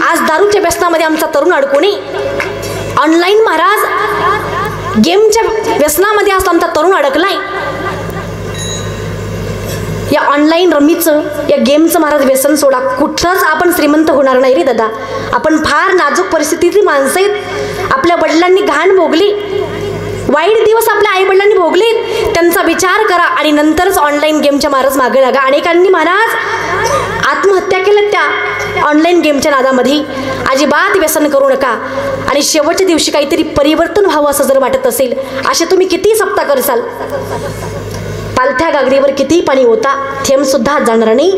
आज दारूच्या व्यसनामध्ये आमचा तरुण अडकून ऑनलाईन महाराज गेमच्या व्यसनामध्ये आज आमचा तरुण अडकलाय. या ऑनलाईन रमीचं, या गेमचं महाराज व्यसन सोडा. कुठंच आपण श्रीमंत होणार नाही रे दादा. आपण फार नाजूक परिस्थितीतली माणसं आहेत. आपल्या वडिलांनी घाण भोगली, वाईट दिवस आपल्या आई वडिलांनी भोगले. त्यांचा विचार करा आणि नंतरच ऑनलाईन गेमच्या महाराज मागे लागा. अनेकांनी महाराज आत्महत्या केल्या त्या ऑनलाईन गेमच्या नादामध्ये. अजिबात व्यसन करू नका. आणि शेवटच्या दिवशी काहीतरी परिवर्तन व्हावं असं जर वाटत असेल, असे तुम्ही किती सप्ताह करसाल, पालथ्या गागरीवर किती पाणी होता, थेंब सुद्धा जाणार नाही.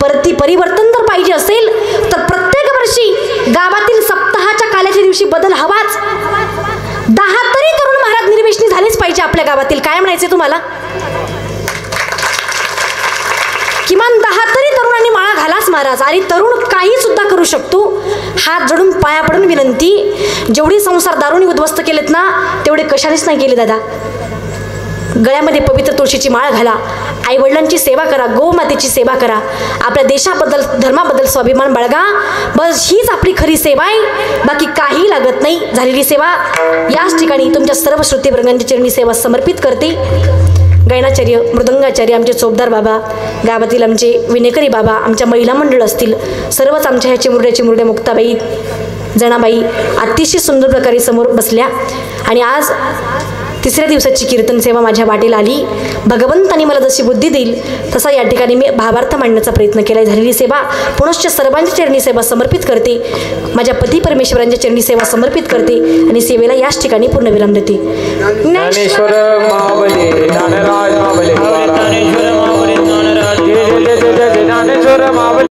परती परिवर्तन जर पाहिजे असेल तर प्रत्येक वर्षी गावातील सप्ताहाच्या काल्याच्या दिवशी बदल हवाच. 10 तरी तरुण महाराज निर्वेशनी झालेच पाहिजे आपल्या गावातील. काय म्हणायचे तुम्हाला. किमान 10 तरी तरुणांनी माळा घालाच महाराज. आणि तरुण काही सुद्धा करू शकतो. हात जोडून पाया पडून विनंती, जेवढी संसार दारूने उद्ध्वस्त केलेत ना, तेवढे कशानेच नाही केले दादा. गळ्यामध्ये पवित्र तुळशीची माळ घाला, आई वडिलांची सेवा करा, गोमातेची सेवा करा, आपल्या देशाबद्दल धर्माबद्दल स्वाभिमान बाळगा. बस हीच आपली खरी सेवा आहे. बाकी काही लागत नाही. झालेली सेवा याच ठिकाणी तुमच्या सर्व श्रुतीवर्गांची चरणी सेवा समर्पित करते. गायनाचार्य, मृदंगाचार्य, आमचे चोपदार बाबा, गावातील आमचे विनेकरी बाबा, आमच्या महिला मंडळ असतील, सर्वच आमच्या ह्या चिमुरड्याची मुरड्या मुक्ताबाई, जणाबाई अतिशय सुंदर प्रकारे समोर बसल्या. आणि आज 3ऱ्या दिवसाची कीर्तन सेवा माझ्या वाटेला आली. भगवंतांनी मला जशी बुद्धी देईल तसा या ठिकाणी मी भावार्थ मांडण्याचा प्रयत्न केला. झालेली सेवा पुनश्च सर्वांच्या चरणी सेवा समर्पित करते. माझ्या पती परमेश्वरांच्या चरणी सेवा समर्पित करते आणि सेवेला याच ठिकाणी पूर्णविराम देते. ज्ञानेश्वर महाबली ज्ञानराज महाबली ज्ञानेश्वर महाबली ज्ञानराज ज्ञानेश्वर महाबली.